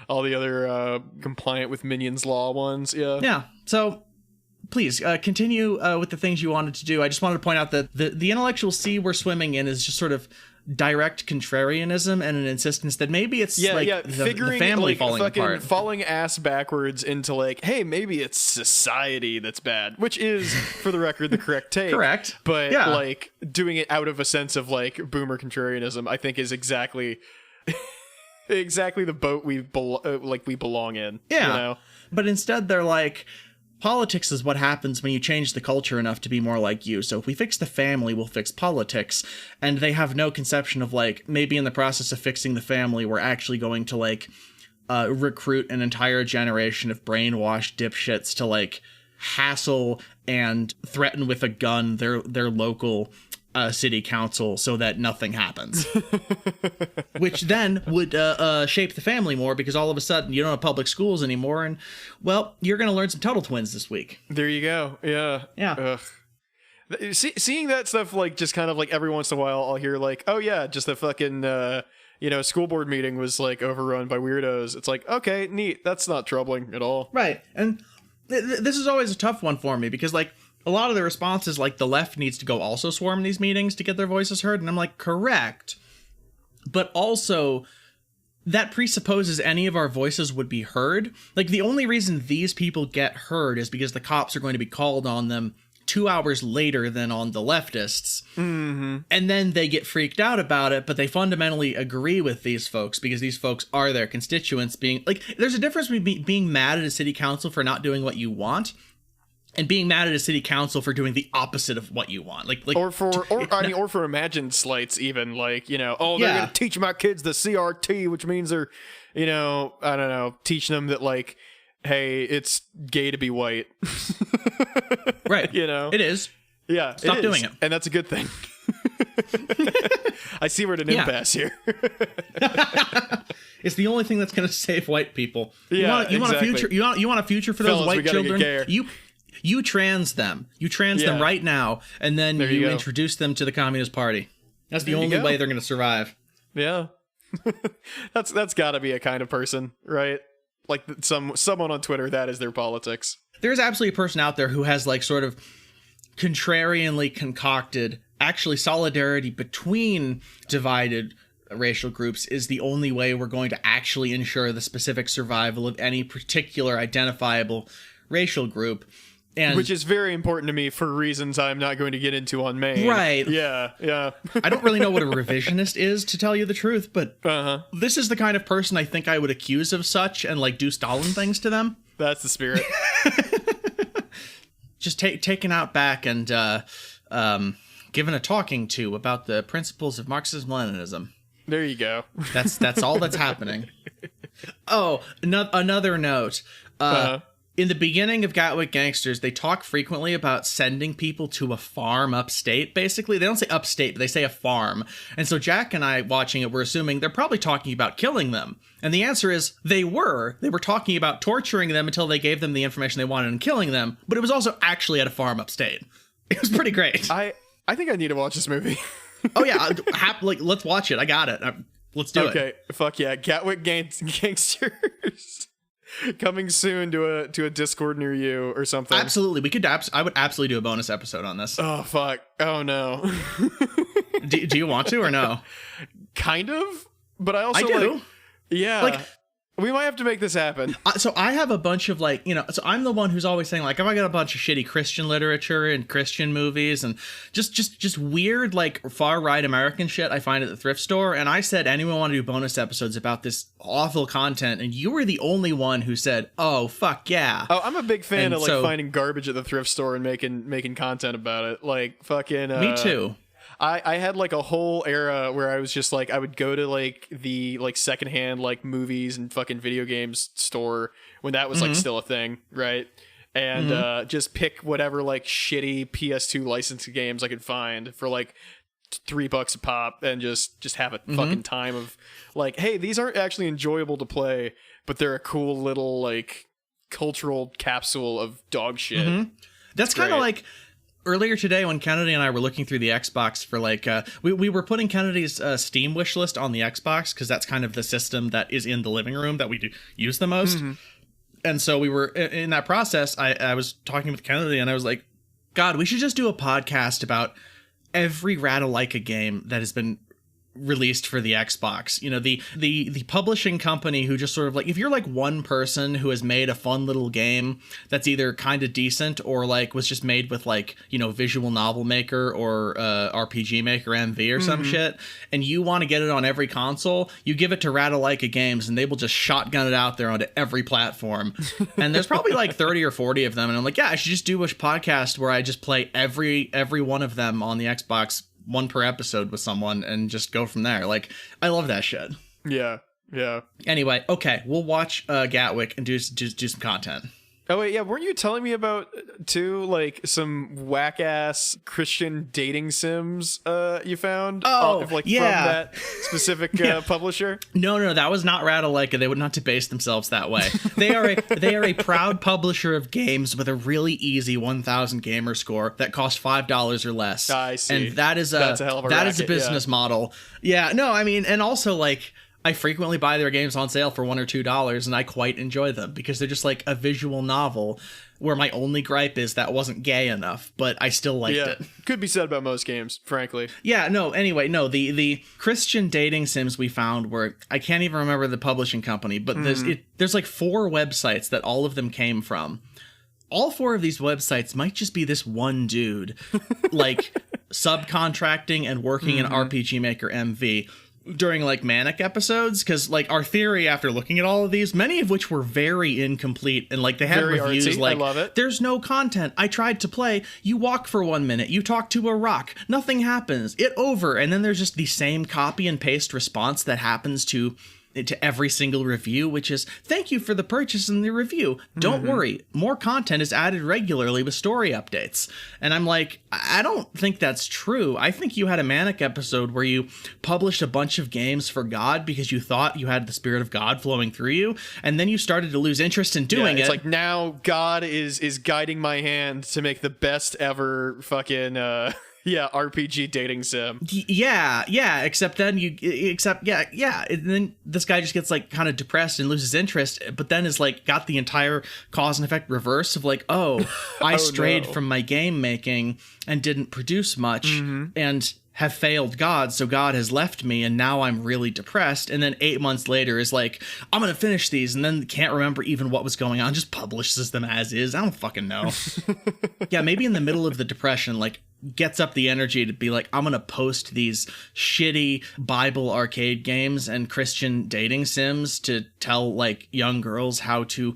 All the other compliant with Minions Law ones, yeah. Yeah, so please continue with the things you wanted to do. I just wanted to point out that the intellectual sea we're swimming in is just sort of direct contrarianism and an insistence that maybe it's the family like, falling apart. Falling ass backwards into like, hey, maybe it's society that's bad, which is, for the record, the correct take. Correct. But like doing it out of a sense of like boomer contrarianism, I think is exactly the boat we belong in. Yeah. You know? But instead they're like, politics is what happens when you change the culture enough to be more like you. So if we fix the family, we'll fix politics. And they have no conception of like, maybe in the process of fixing the family, we're actually going to like recruit an entire generation of brainwashed dipshits to like hassle and threaten with a gun their local city council so that nothing happens. Which then would shape the family more, because all of a sudden you don't have public schools anymore, and, well, you're going to learn some Tuttle Twins this week. There you go. Yeah. Yeah. Ugh. Seeing that stuff, like, just kind of like every once in a while, I'll hear like, oh yeah, just the fucking, school board meeting was like overrun by weirdos. It's like, okay, neat. That's not troubling at all. Right. And this is always a tough one for me, because like, a lot of the response is like the left needs to go also swarm these meetings to get their voices heard. And I'm like, correct. But also, that presupposes any of our voices would be heard. Like, the only reason these people get heard is because the cops are going to be called on them 2 hours later than on the leftists. Mm-hmm. And then they get freaked out about it, but they fundamentally agree with these folks because these folks are their constituents. Being like, there's a difference between being mad at a city council for not doing what you want and being mad at a city council for doing the opposite of what you want. Or for imagined slights, even, like, they're gonna teach my kids the CRT, which means they're, teaching them that, like, hey, it's gay to be white. Right. It is. Yeah. Stop doing it. And that's a good thing. I see we're at an impasse here. It's the only thing that's going to save white people. Yeah, you want a future. You want a future for those white children. You trans them. You trans them right now, and then you introduce them to the Communist Party. That's the only way they're going to survive. Yeah. That's got to be a kind of person, right? Like someone on Twitter, that is their politics. There's absolutely a person out there who has like sort of contrarianly concocted actually solidarity between divided racial groups is the only way we're going to actually ensure the specific survival of any particular identifiable racial group. And which is very important to me for reasons I'm not going to get into on main. Right. Yeah. I don't really know what a revisionist is, to tell you the truth, but this is the kind of person I think I would accuse of such and like do Stalin things to them. That's the spirit. Just taken out back and given a talking to about the principles of Marxism-Leninism. There you go. That's all that's happening. Oh, another note. In the beginning of Gatwick Gangsters, they talk frequently about sending people to a farm upstate, basically. They don't say upstate, but they say a farm. And so Jack and I, watching it, we're assuming they're probably talking about killing them. And the answer is they were. They were talking about torturing them until they gave them the information they wanted and killing them. But it was also actually at a farm upstate. It was pretty great. I think I need to watch this movie. Oh, yeah. Let's watch it. I got it. Let's do it. Okay. Fuck yeah. Gatwick Gangsters. Coming soon to a Discord near you or something. Absolutely. I would absolutely do a bonus episode on this. Oh, fuck. Oh, no. do you want to or no? Kind of. But I also I do. Yeah. Like, we might have to make this happen. So I have a bunch of so I'm the one who's always saying like, oh, I got a bunch of shitty Christian literature and Christian movies and just weird like far right American shit I find at the thrift store. And I said, anyone want to do bonus episodes about this awful content? And you were the only one who said, oh, fuck yeah. Oh, I'm a big fan of finding garbage at the thrift store and making content about it. Like fucking. Me too. I had like a whole era where I was just like I would go to like the like secondhand like movies and fucking video games store when that was like still a thing, right? And just pick whatever like shitty PS2 licensed games I could find for like $3 a pop and just have a fucking time of like, hey, these aren't actually enjoyable to play, but they're a cool little like cultural capsule of dog shit. That's kind of like earlier today when Kennedy and I were looking through the Xbox for like, we were putting Kennedy's Steam wish list on the Xbox because that's kind of the system that is in the living room that we do use the most. And so we were in that process. I was talking with Kennedy and I was like, God, we should just do a podcast about every Ratalaika game that has been released for the Xbox. You know, the publishing company who just sort of like, if you're like one person who has made a fun little game that's either kind of decent or like was just made with like, you know, Visual Novel Maker or RPG Maker MV or some shit, and you want to get it on every console, you give it to Ratalaika Games and they will just shotgun it out there onto every platform. And there's probably like 30 or 40 of them, and I'm like, yeah, I should just do a podcast where I just play every one of them on the Xbox, one per episode with someone, and just go from there. Like, I love that shit. Yeah. Anyway, okay, we'll watch Gatwick and do some content. Oh wait, yeah, weren't you telling me about too like some whack ass Christian dating sims you found? Oh, from that specific publisher? No, that was not Ratalaika. They would not debase themselves that way. They are a proud publisher of games with a really easy 1,000 gamer score that cost $5 or less. I see. And that's a hell of a racket, a business model. Yeah, no, I mean, and also like, I frequently buy their games on sale for $1 or $2, and I quite enjoy them because they're just like a visual novel where my only gripe is that wasn't gay enough, but I still liked it. Could be said about most games, frankly. Yeah, no, anyway, no, the Christian dating sims we found were, I can't even remember the publishing company, but there's like 4 websites that all of them came from. All 4 of these websites might just be this one dude, like subcontracting and working in RPG Maker MV during like manic episodes, because like our theory after looking at all of these, many of which were very incomplete, and like they had very reviews artsy. like, I love it. There's no content, I tried to play, you walk for 1 minute, you talk to a rock, nothing happens, it over. And then there's just the same copy and paste response that happens to every single review, which is, thank you for the purchase and the review. Don't worry, more content is added regularly with story updates. And I'm like, I don't think that's true. I think you had a manic episode where you published a bunch of games for God because you thought you had the Spirit of God flowing through you, and then you started to lose interest in doing it. It's like, now God is guiding my hand to make the best ever fucking Yeah, RPG dating sim. Yeah, except then and then this guy just gets like kind of depressed and loses interest, but then is like got the entire cause and effect reverse of like, oh, I strayed from my game making and didn't produce much and have failed God, so God has left me and now I'm really depressed. And then 8 months later is like, I'm gonna finish these, and then can't remember even what was going on, just publishes them as is. I don't fucking know. Yeah, maybe in the middle of the depression, like gets up the energy to be like, I'm gonna post these shitty Bible arcade games and Christian dating sims to tell like young girls how to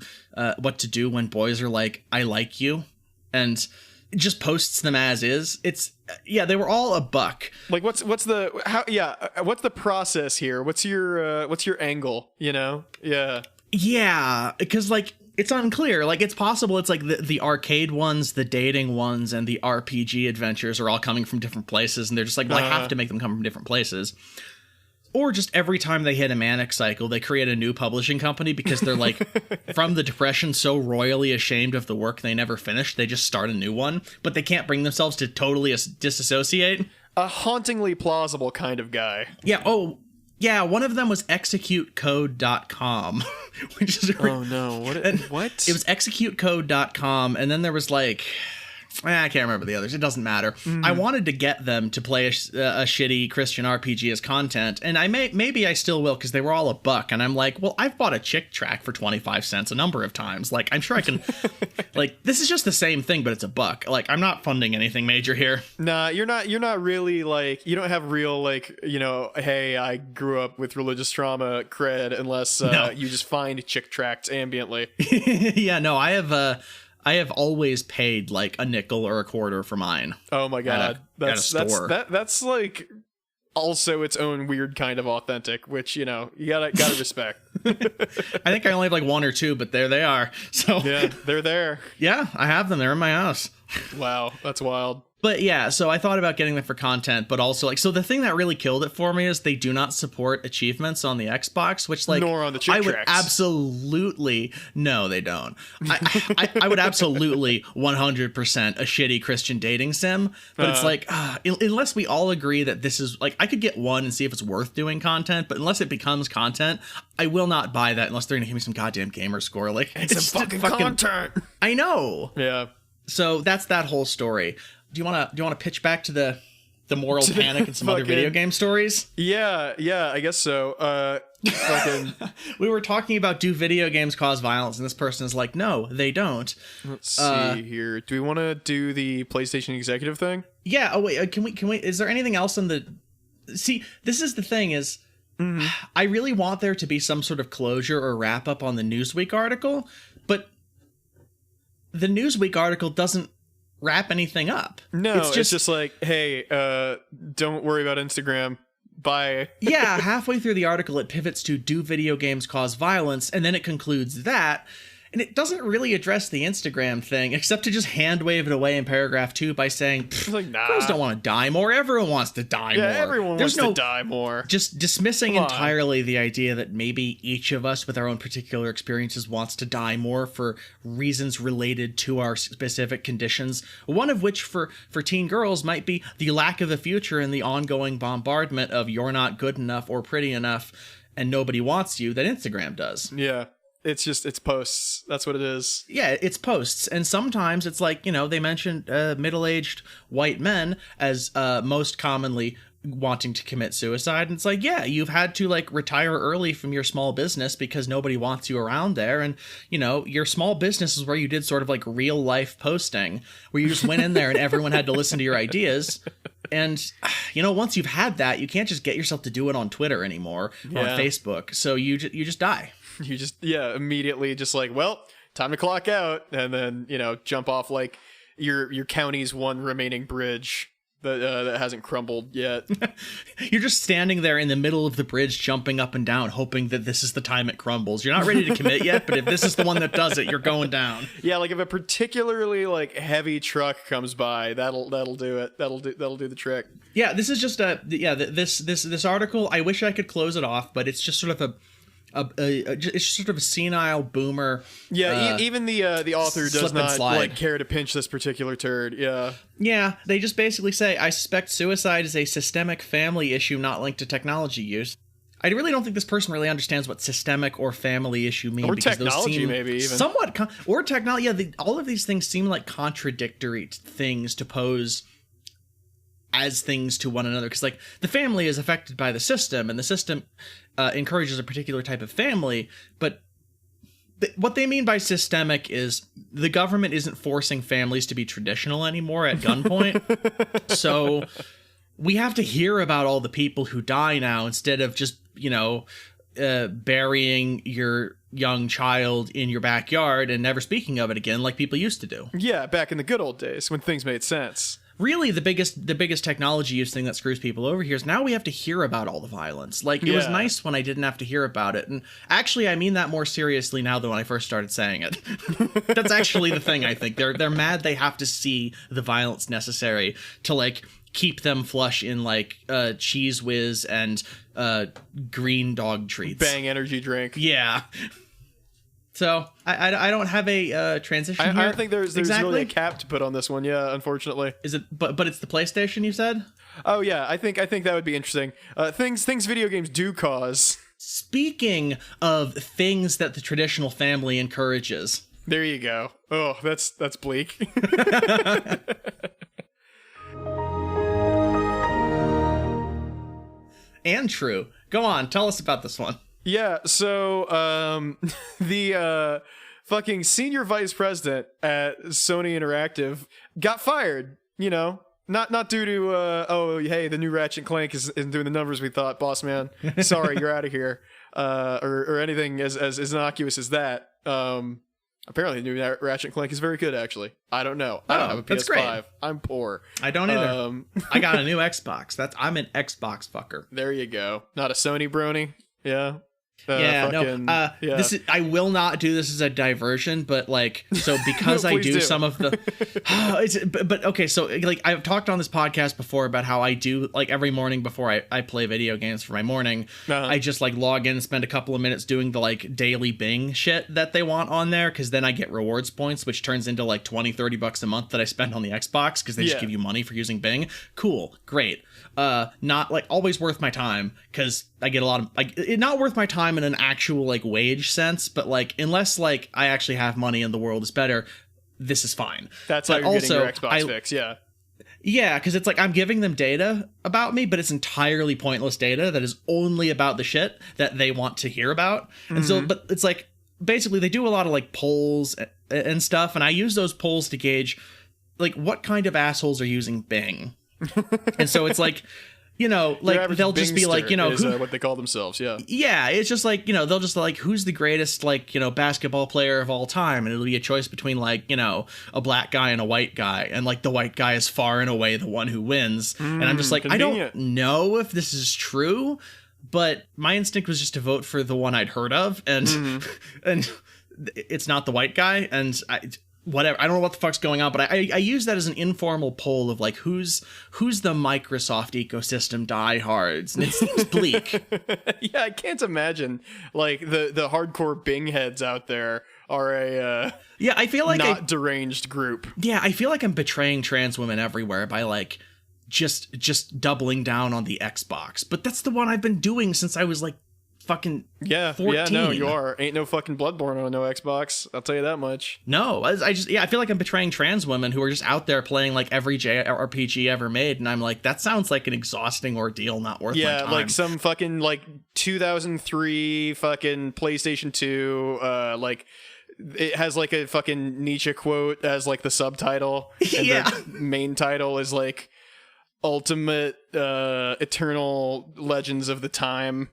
what to do when boys are like, I like you, and just posts them as is. It's they were all a buck. Like what's the process here? What's your angle, you know? Yeah, because like it's unclear. Like it's possible it's like the arcade ones, the dating ones, and the RPG adventures are all coming from different places, and they're just like, well, I have to make them come from different places. Or just every time they hit a manic cycle, they create a new publishing company because they're like, from the depression, so royally ashamed of the work they never finished, they just start a new one, but they can't bring themselves to totally disassociate. A hauntingly plausible kind of guy. Yeah, one of them was executecode.com. Which is oh no, what? It was executecode.com, and then there was like... I can't remember the others. It doesn't matter. I wanted to get them to play a shitty Christian RPG as content, and maybe I still will because they were all a buck. And I'm like, well, I've bought a chick track for 25 cents a number of times. Like, I'm sure I can. Like, this is just the same thing, but it's a buck. Like, I'm not funding anything major here. Nah, you're not really like, you don't have real like, you know, hey, I grew up with religious trauma cred unless you just find chick tracks ambiently. Yeah, no, I have always paid like a nickel or a quarter for mine. Oh my god, at a store. That's like also its own weird kind of authentic, which, you know, you gotta respect. I think I only have like one or two, but there they are. So yeah, they're there. Yeah, I have them. They're in my house. Wow, that's wild. But yeah, so I thought about getting them for content, but also like, so the thing that really killed it for me is they do not support achievements on the Xbox, which like, nor on the chick I would tracks. absolutely, no, they don't. I would absolutely 100% a shitty Christian dating sim, but it's like, unless we all agree that this is like, I could get one and see if it's worth doing content, but unless it becomes content, I will not buy that unless they're gonna give me some goddamn gamer score. Like, it's fucking content. I know. Yeah. So that's that whole story. Do you want to pitch back to the moral panic and some other video game stories? Yeah, I guess so. We were talking about, do video games cause violence, and this person is like, no, they don't. Let's see here. Do we want to do the PlayStation executive thing? Yeah. Oh wait, can we? Is there anything else in the? See, this is the thing is, I really want there to be some sort of closure or wrap up on the Newsweek article, but the Newsweek article doesn't wrap anything up. No, it's just like, hey, don't worry about Instagram. Bye. Yeah, halfway through the article, it pivots to, do video games cause violence? And then it concludes that. And it doesn't really address the Instagram thing, except to just hand wave it away in paragraph 2 by saying, like, nah. Girls don't want to die more. Everyone wants to die more. Yeah, everyone wants to die more. Just dismissing entirely the idea that maybe each of us with our own particular experiences wants to die more for reasons related to our specific conditions. One of which for teen girls might be the lack of a future and the ongoing bombardment of you're not good enough or pretty enough and nobody wants you that Instagram does. Yeah. It's posts. That's what it is. Yeah, it's posts. And sometimes it's like, you know, they mentioned middle-aged white men as most commonly wanting to commit suicide. And it's like, yeah, you've had to like retire early from your small business because nobody wants you around there. And, you know, your small business is where you did sort of like real life posting, where you just went in there and everyone had to listen to your ideas. And, you know, once you've had that, you can't just get yourself to do it on Twitter anymore or on Facebook. So you just die. You just, immediately just like, well, time to clock out. And then, you know, jump off like your county's one remaining bridge that hasn't crumbled yet. You're just standing there in the middle of the bridge, jumping up and down, hoping that this is the time it crumbles. You're not ready to commit yet, but if this is the one that does it, you're going down. Yeah, like if a particularly like heavy truck comes by, that'll do it. That'll do the trick. Yeah, this is just this article. I wish I could close it off, but it's just sort of it's sort of a senile boomer. Yeah, even the author does slip and not slide. like care to pinch this particular turd. Yeah. Yeah, they just basically say, I suspect suicide is a systemic family issue not linked to technology use. I really don't think this person really understands what systemic or family issue mean. Or because technology, those seem maybe, even. somewhat or technology. Yeah, all of these things seem like contradictory things to pose as things to one another, because like the family is affected by the system, and the system encourages a particular type of family, but what they mean by systemic is the government isn't forcing families to be traditional anymore at gunpoint. So we have to hear about all the people who die now instead of just, burying your young child in your backyard and never speaking of it again like people used to do. Yeah, back in the good old days when things made sense. Really, the biggest technology use thing that screws people over here is now we have to hear about all the violence. Like, it was nice when I didn't have to hear about it. And actually, I mean that more seriously now than when I first started saying it. That's actually the thing, I think. They're mad they have to see the violence necessary to, like, keep them flush in, like, Cheese Whiz and green dog treats. Bang energy drink. Yeah. So I don't have a transition here. I don't think there's exactly. really a cap to put on this one. Yeah, unfortunately. Is it? But it's the PlayStation, you said? Oh yeah, I think that would be interesting. Things video games do cause. Speaking of things that the traditional family encourages. There you go. Oh, that's bleak. And true. Go on, tell us about this one. Yeah, so the fucking senior vice president at Sony Interactive got fired, not due to hey, the new Ratchet and Clank isn't doing the numbers we thought, boss man. Sorry, you're out of here. Or anything as innocuous as that. Apparently the new Ratchet and Clank is very good, actually. I don't know. I don't have a PS5. That's great. I'm poor. I don't either. I got a new Xbox. I'm an Xbox fucker. There you go. Not a Sony brony. Yeah. This is, I will not do this as a diversion, but like, so because No, I do do. some of the but okay, so like I've talked on this podcast before about how I do, like, every morning before I play video games for my morning, I just like log in and spend a couple of minutes doing the like daily Bing shit that they want on there, because then I get rewards points, which turns into like $20-$30 a month that I spend on the Xbox, because they just give you money for using Bing. Cool, great. Not like always worth my time, because I get a lot of like not worth my time in an actual like wage sense, but like unless like I actually have money and the world is better, this is fine. That's but how you're also, getting your Xbox fix, yeah. Yeah, because it's like I'm giving them data about me, but it's entirely pointless data that is only about the shit that they want to hear about. And so, but it's like basically they do a lot of like polls and stuff, and I use those polls to gauge like what kind of assholes are using Bing. And so it's like, like they'll just be like, is, what they call themselves, yeah. Yeah, it's just like, they'll just like, who's the greatest, like, basketball player of all time? And it'll be a choice between like, a black guy and a white guy. And like the white guy is far and away the one who wins. And I'm just like, convenient. I don't know if this is true, but my instinct was just to vote for the one I'd heard of. And, and it's not the white guy. And whatever, I don't know what the fuck's going on, but I use that as an informal poll of like who's the Microsoft ecosystem diehards, and it seems bleak. Yeah, I can't imagine like the hardcore Bing heads out there are a I feel like not deranged group. Yeah, I feel like I'm betraying trans women everywhere by like just doubling down on the Xbox, but that's the one I've been doing since I was like fucking 14. Yeah, no, you are. Ain't no fucking Bloodborne on no Xbox. I'll tell you that much. No, I feel like I'm betraying trans women who are just out there playing like every JRPG ever made, and I'm like, that sounds like an exhausting ordeal, not worth my time. Yeah, like some fucking like 2003 fucking PlayStation 2, like it has like a fucking Nietzsche quote as like the subtitle, and the main title is like Ultimate Eternal Legends of the Time.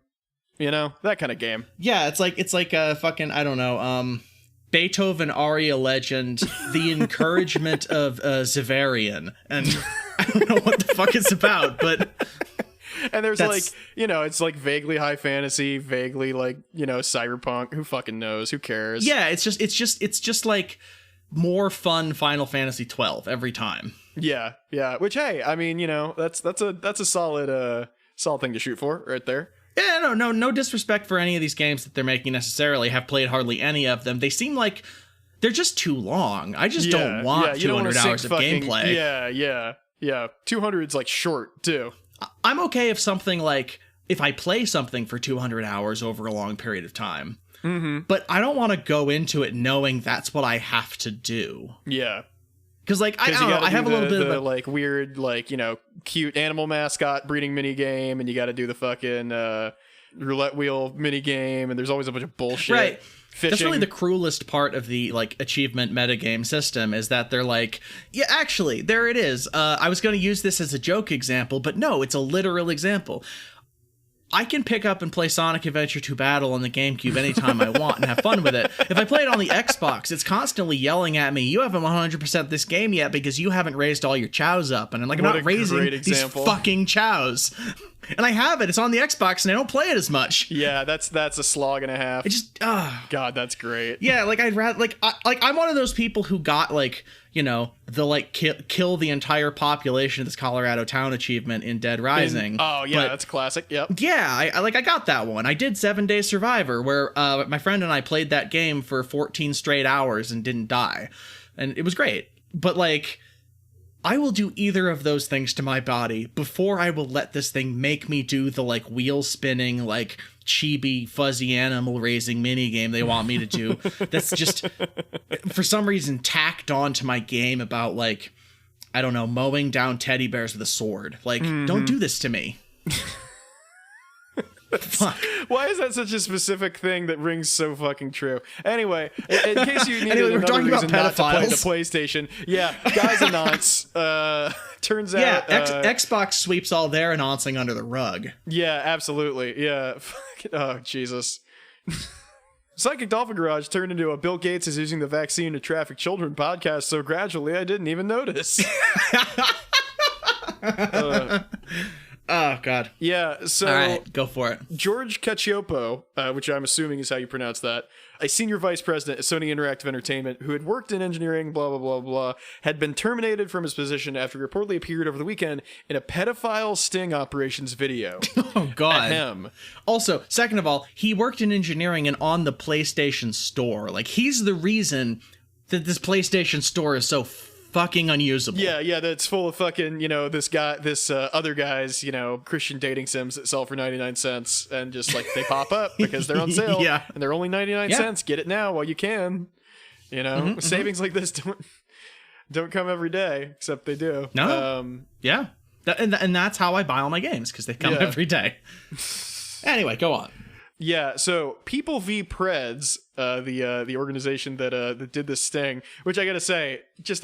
That kind of game. Yeah, it's like a fucking, I don't know, Beethoven aria legend, The Encouragement of Zavarian. And I don't know what the fuck it's about, but and there's like, it's like vaguely high fantasy, vaguely like, cyberpunk. Who fucking knows? Who cares? Yeah, it's just like more fun Final Fantasy 12 every time. Yeah. Which, hey, I mean, that's a solid thing to shoot for right there. Yeah, no disrespect for any of these games that they're making necessarily. Have played hardly any of them. They seem like they're just too long. I just don't want 200 hours of gameplay. Yeah. 200's like short too. I'm okay if something like if I play something for 200 hours over a long period of time. Mm-hmm. But I don't want to go into it knowing that's what I have to do. Yeah. Because, like, I don't know, I have a little bit of like, weird, like, you know, cute animal mascot breeding mini game, and you got to do the fucking roulette wheel mini game, and there's always a bunch of bullshit. Right. Fishing. That's really the cruelest part of the, like, achievement metagame system, is that they're like, yeah, actually, there it is. I was going to use this as a joke example, but no, it's a literal example. I can pick up and play Sonic Adventure 2 Battle on the GameCube anytime I want and have fun with it. If I play it on the Xbox, it's constantly yelling at me, you haven't 100% this game yet because you haven't raised all your chows up. And I'm like, I'm not raising these fucking chows. And I have it. It's on the Xbox and I don't play it as much. Yeah, that's a slog and a half. It just, God, that's great. Yeah, like I'd rather, like I'm one of those people who got, like, you know, the, like, kill the entire population of this Colorado town achievement in Dead Rising. That's a classic. Yep. Yeah, I got that one. I did 7 Days Survivor, where my friend and I played that game for 14 straight hours and didn't die. And it was great. But, like, I will do either of those things to my body before I will let this thing make me do the, like, wheel spinning, like, chibi fuzzy animal raising minigame they want me to do. That's just, for some reason, tacked on to my game about, like, I don't know, mowing down teddy bears with a sword. Like, don't do this to me. Fuck. Why is that such a specific thing that rings so fucking true? Anyway, in case you needed we're another talking reason about not to play the pedophiles. PlayStation, yeah, guys and aunts. Turns out, Xbox sweeps all their announcing under the rug. Yeah, absolutely. Yeah. Oh, Jesus. Psychic Dolphin Garage turned into a Bill Gates is using the vaccine to traffic children podcast so gradually I didn't even notice. Oh, God. Yeah, so... All right, go for it. George Cacioppo, which I'm assuming is how you pronounce that, a senior vice president at Sony Interactive Entertainment who had worked in engineering, blah, blah, blah, blah, had been terminated from his position after he reportedly appeared over the weekend in a pedophile sting operations video. Oh, God. At him. Also, second of all, he worked in engineering and on the PlayStation Store. Like, he's the reason that this PlayStation Store is so fucking unusable. Yeah, that's full of fucking, you know, this other guy's, you know, Christian dating sims that sell for 99 cents and just, like, they pop up because they're on sale. Yeah. And they're only 99 cents. Get it now while you can. You know, savings like this don't come every day, except they do. No. Yeah. And that's how I buy all my games, because they come every day. Anyway, go on. Yeah, so People v. Preds, the organization that did this sting, which I gotta say, just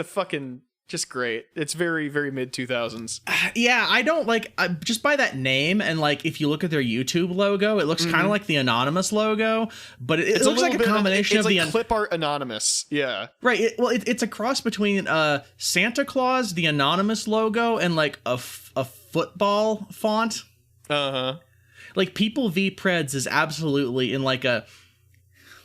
great. It's very, very mid 2000s. Yeah, I don't like just by that name, and like if you look at their YouTube logo, it looks kind of like the Anonymous logo, but it looks like a combination of like the clip art Anonymous. Yeah, right. It's a cross between Santa Claus, the Anonymous logo, and like a football font. Like People v. Preds is absolutely in like a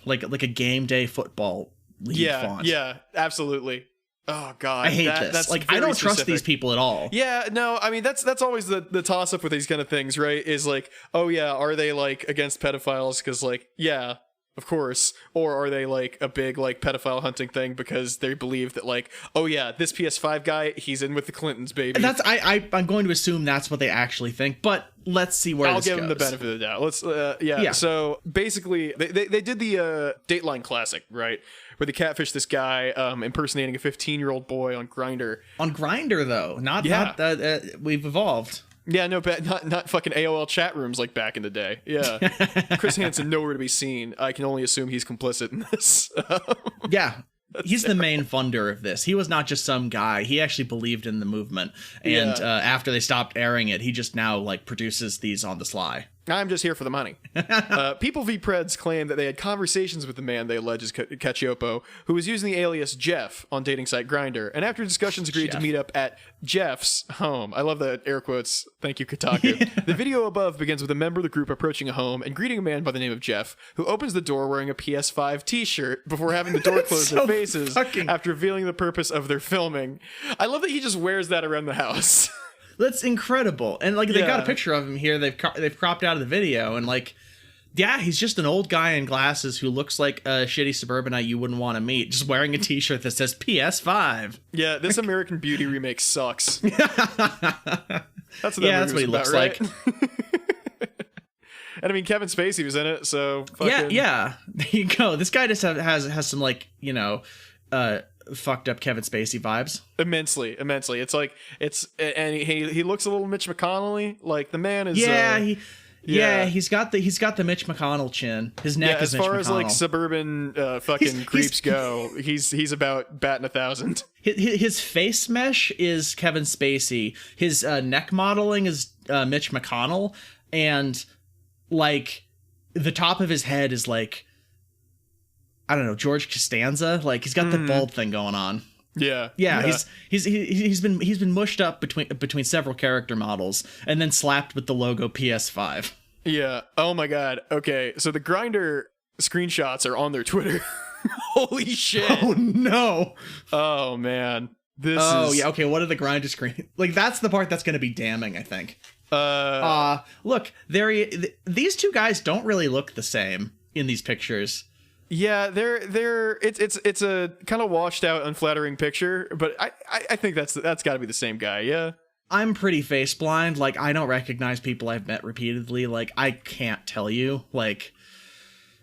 game day football league font. Yeah, absolutely. Oh God, I hate this. That's like I don't trust these people at all. Yeah, no, I mean that's always the toss up with these kind of things, right? Is like, oh yeah, are they like against pedophiles? Because like, yeah, of course. Or are they like a big like pedophile hunting thing because they believe that like, oh yeah, this PS5 guy, he's in with the Clintons, baby. That's I'm going to assume that's what they actually think, but let's see where I'll this give goes. them the benefit of the doubt. Let's yeah. So basically they did the Dateline Classic, right? Where they catfish this guy impersonating a 15-year-old boy on Grindr. On Grindr though, not we've evolved. Yeah, no, not fucking AOL chat rooms like back in the day. Yeah. Chris Hansen nowhere to be seen. I can only assume he's complicit in this. Yeah. He's the main funder of this. He was not just some guy. He actually believed in the movement. And after they stopped airing it, he just now like produces these on the sly. I'm just here for the money. People v. Preds claim that they had conversations with the man they allege is Cacioppo, who was using the alias Jeff on dating site Grindr, and after discussions agreed to meet up at Jeff's home. I love the air quotes. Thank you, Kotaku. The video above begins with a member of the group approaching a home and greeting a man by the name of Jeff, who opens the door wearing a PS5 t-shirt before having the door close their faces after revealing the purpose of their filming. I love that he just wears that around the house. That's incredible. And like they got a Yeah. picture of him here. They've cropped out of the video, and like, yeah, he's just an old guy in glasses who looks like a shitty suburbanite you wouldn't want to meet, just wearing a t-shirt that says PS5. Yeah, this American Beauty remake sucks. That's what That's what he looks right? like. And I mean, Kevin Spacey was in it, so fucking... Yeah. There you go. This guy just has some like, you know, fucked up Kevin Spacey vibes. Immensely. And he looks a little Mitch McConnell-y. Like the man is. He's got the Mitch McConnell chin. His neck is Mitch McConnell. As far as like suburban fucking creeps go, he's about batting 1,000. His face mesh is Kevin Spacey. His neck modeling is Mitch McConnell, and like the top of his head is like, I don't know, George Costanza. Like he's got the bald thing going on. Yeah. He's been mushed up between several character models and then slapped with the logo PS5. Yeah. Oh my god. Okay. So the Grindr screenshots are on their Twitter. Holy shit. Oh no. Oh man. Yeah. Okay. What are the Grindr screen? Like that's the part that's going to be damning, I think. Look, these two guys don't really look the same in these pictures. Yeah, it's a kind of washed out, unflattering picture, but I think that's got to be the same guy. Yeah. I'm pretty face blind. Like I don't recognize people I've met repeatedly. Like I can't tell you. Like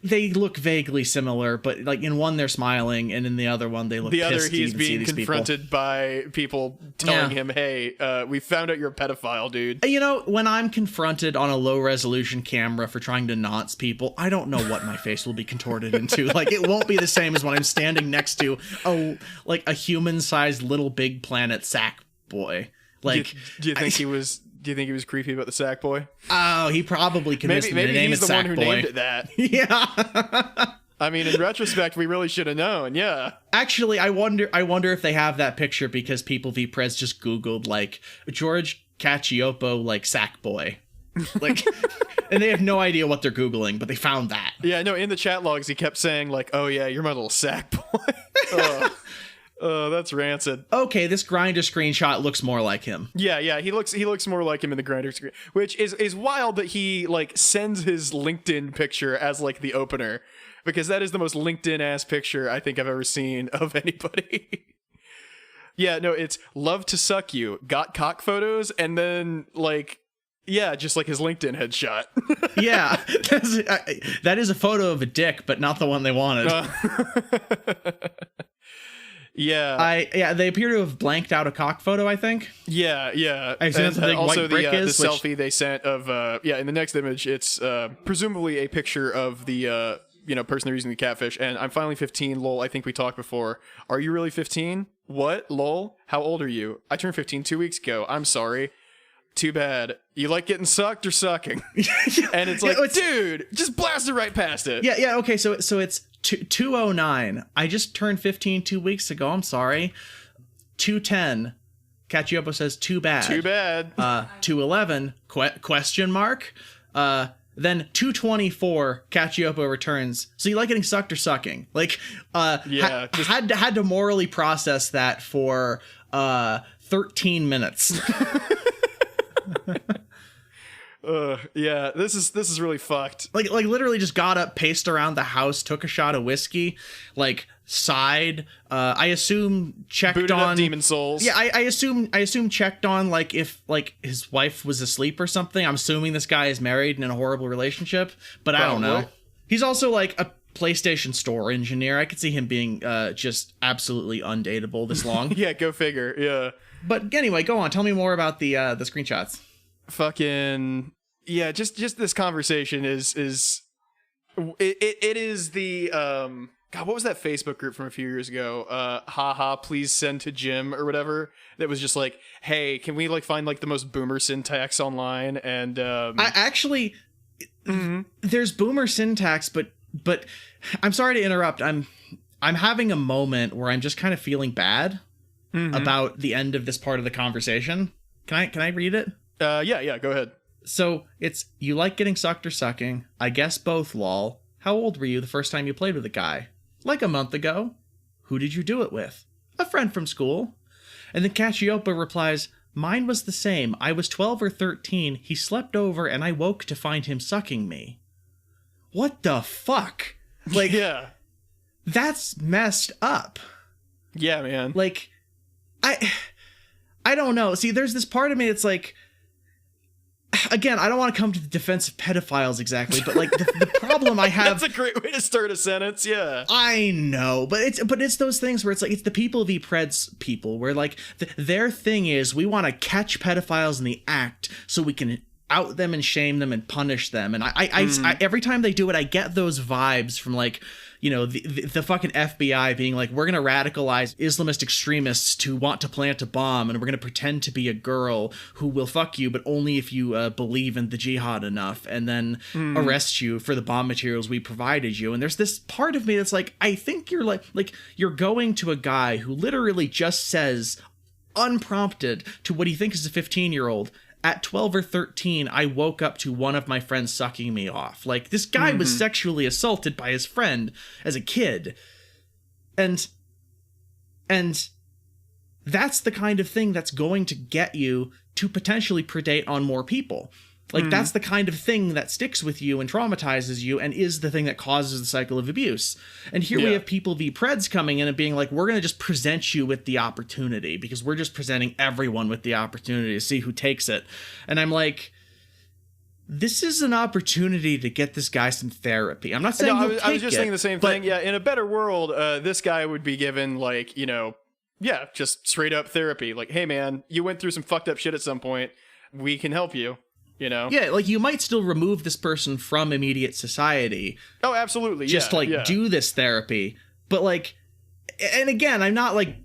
they look vaguely similar, but like in one they're smiling, and in the other one they look. The other pissed to he's even see being these confronted by people telling him, "Hey, we found out you're a pedophile, dude." You know, when I'm confronted on a low resolution camera for trying to nonce people, I don't know what my face will be contorted into. Like it won't be the same as when I'm standing next to a human sized Little Big Planet sack boy. Like, do you think he was? Do you think he was creepy about the sack boy? Oh, he probably convinced me to name it Sack Boy. Maybe he's the one who named it that. Yeah. I mean, in retrospect, we really should have known. Yeah. Actually, I wonder if they have that picture because People v Prez just Googled like George Cacioppo like Sack Boy, like, and they have no idea what they're Googling, but they found that. Yeah. No. In the chat logs, he kept saying like, "Oh yeah, you're my little sack boy." Oh, that's rancid. Okay, this Grindr screenshot looks more like him. Yeah, he looks more like him in the Grindr screen, which is wild that he like sends his LinkedIn picture as like the opener, because that is the most LinkedIn ass picture I think I've ever seen of anybody. Yeah, no, it's love to suck you, got cock photos, and then like, yeah, just like his LinkedIn headshot. Yeah, that is a photo of a dick, but not the one they wanted. Yeah. They appear to have blanked out a cock photo, I think. Yeah. I assume that's the big also white brick the is, selfie they sent of in the next image it's presumably a picture of the person they're using the catfish, and I'm finally 15, lol. I think we talked before. Are you really 15? What? Lol. How old are you? I turned 15 2 weeks ago. I'm sorry. Too bad. You like getting sucked or sucking? And it's like, dude, just blast it right past it. Yeah. Okay, so it's 209. I just turned 15 2 weeks ago. I'm sorry. 210. Cacioppo says, too bad. 211, question mark. Then 224, Cacioppo returns. So you like getting sucked or sucking? Like, had to morally process that for 13 minutes. Yeah, this is really fucked. Like literally just got up, paced around the house, took a shot of whiskey, like sighed. I assume checked Booted on up Demon Souls. Yeah, I assume checked on like if like his wife was asleep or something. I'm assuming this guy is married and in a horrible relationship, but I don't know. He's also like a PlayStation Store engineer. I could see him being just absolutely undateable this long. Yeah, go figure. Yeah. But anyway, go on. Tell me more about the screenshots. Fucking yeah, just this conversation is it is the God, what was that Facebook group from a few years ago? Haha, please send to Jim or whatever. That was just like, hey, can we like find like the most boomer syntax online? And I actually there's boomer syntax, but I'm sorry to interrupt. I'm having a moment where I'm just kind of feeling bad about the end of this part of the conversation. Can I read it? Yeah, go ahead. So it's, you like getting sucked or sucking? I guess both, lol. How old were you the first time you played with a guy? Like a month ago. Who did you do it with? A friend from school. And then Cacioppo replies, Mine was the same. I was 12 or 13. He slept over and I woke to find him sucking me. What the fuck? Like, yeah. That's messed up. Yeah, man. Like, I don't know. See, there's this part of me that's like, again, I don't want to come to the defense of pedophiles exactly, but like the problem I have. That's a great way to start a sentence. Yeah, I know, but it's those things where it's like it's the people v Preds people where like their thing is we want to catch pedophiles in the act so we can out them and shame them and punish them. And I every time they do it, I get those vibes from like, you know, the fucking FBI being like, we're going to radicalize Islamist extremists to want to plant a bomb, and we're going to pretend to be a girl who will fuck you, but only if you believe in the jihad enough, and then arrest you for the bomb materials we provided you. And there's this part of me that's like, I think you're like you're going to a guy who literally just says, unprompted, to what he thinks is a 15-year-old, at 12 or 13, I woke up to one of my friends sucking me off. Like, this guy was sexually assaulted by his friend as a kid. And that's the kind of thing that's going to get you to potentially predate on more people. Like, that's the kind of thing that sticks with you and traumatizes you and is the thing that causes the cycle of abuse. And here we have people v Preds coming in and being like, we're going to just present you with the opportunity because we're just presenting everyone with the opportunity to see who takes it. And I'm like, this is an opportunity to get this guy some therapy. I'm not saying I was just thinking the same thing. Yeah, in a better world, this guy would be given, like, you know, yeah, just straight up therapy. Like, hey, man, you went through some fucked up shit at some point. We can help you. You know? Yeah, like you might still remove this person from immediate society. Oh, absolutely. Just to like do this therapy. But like, and again, I'm not like,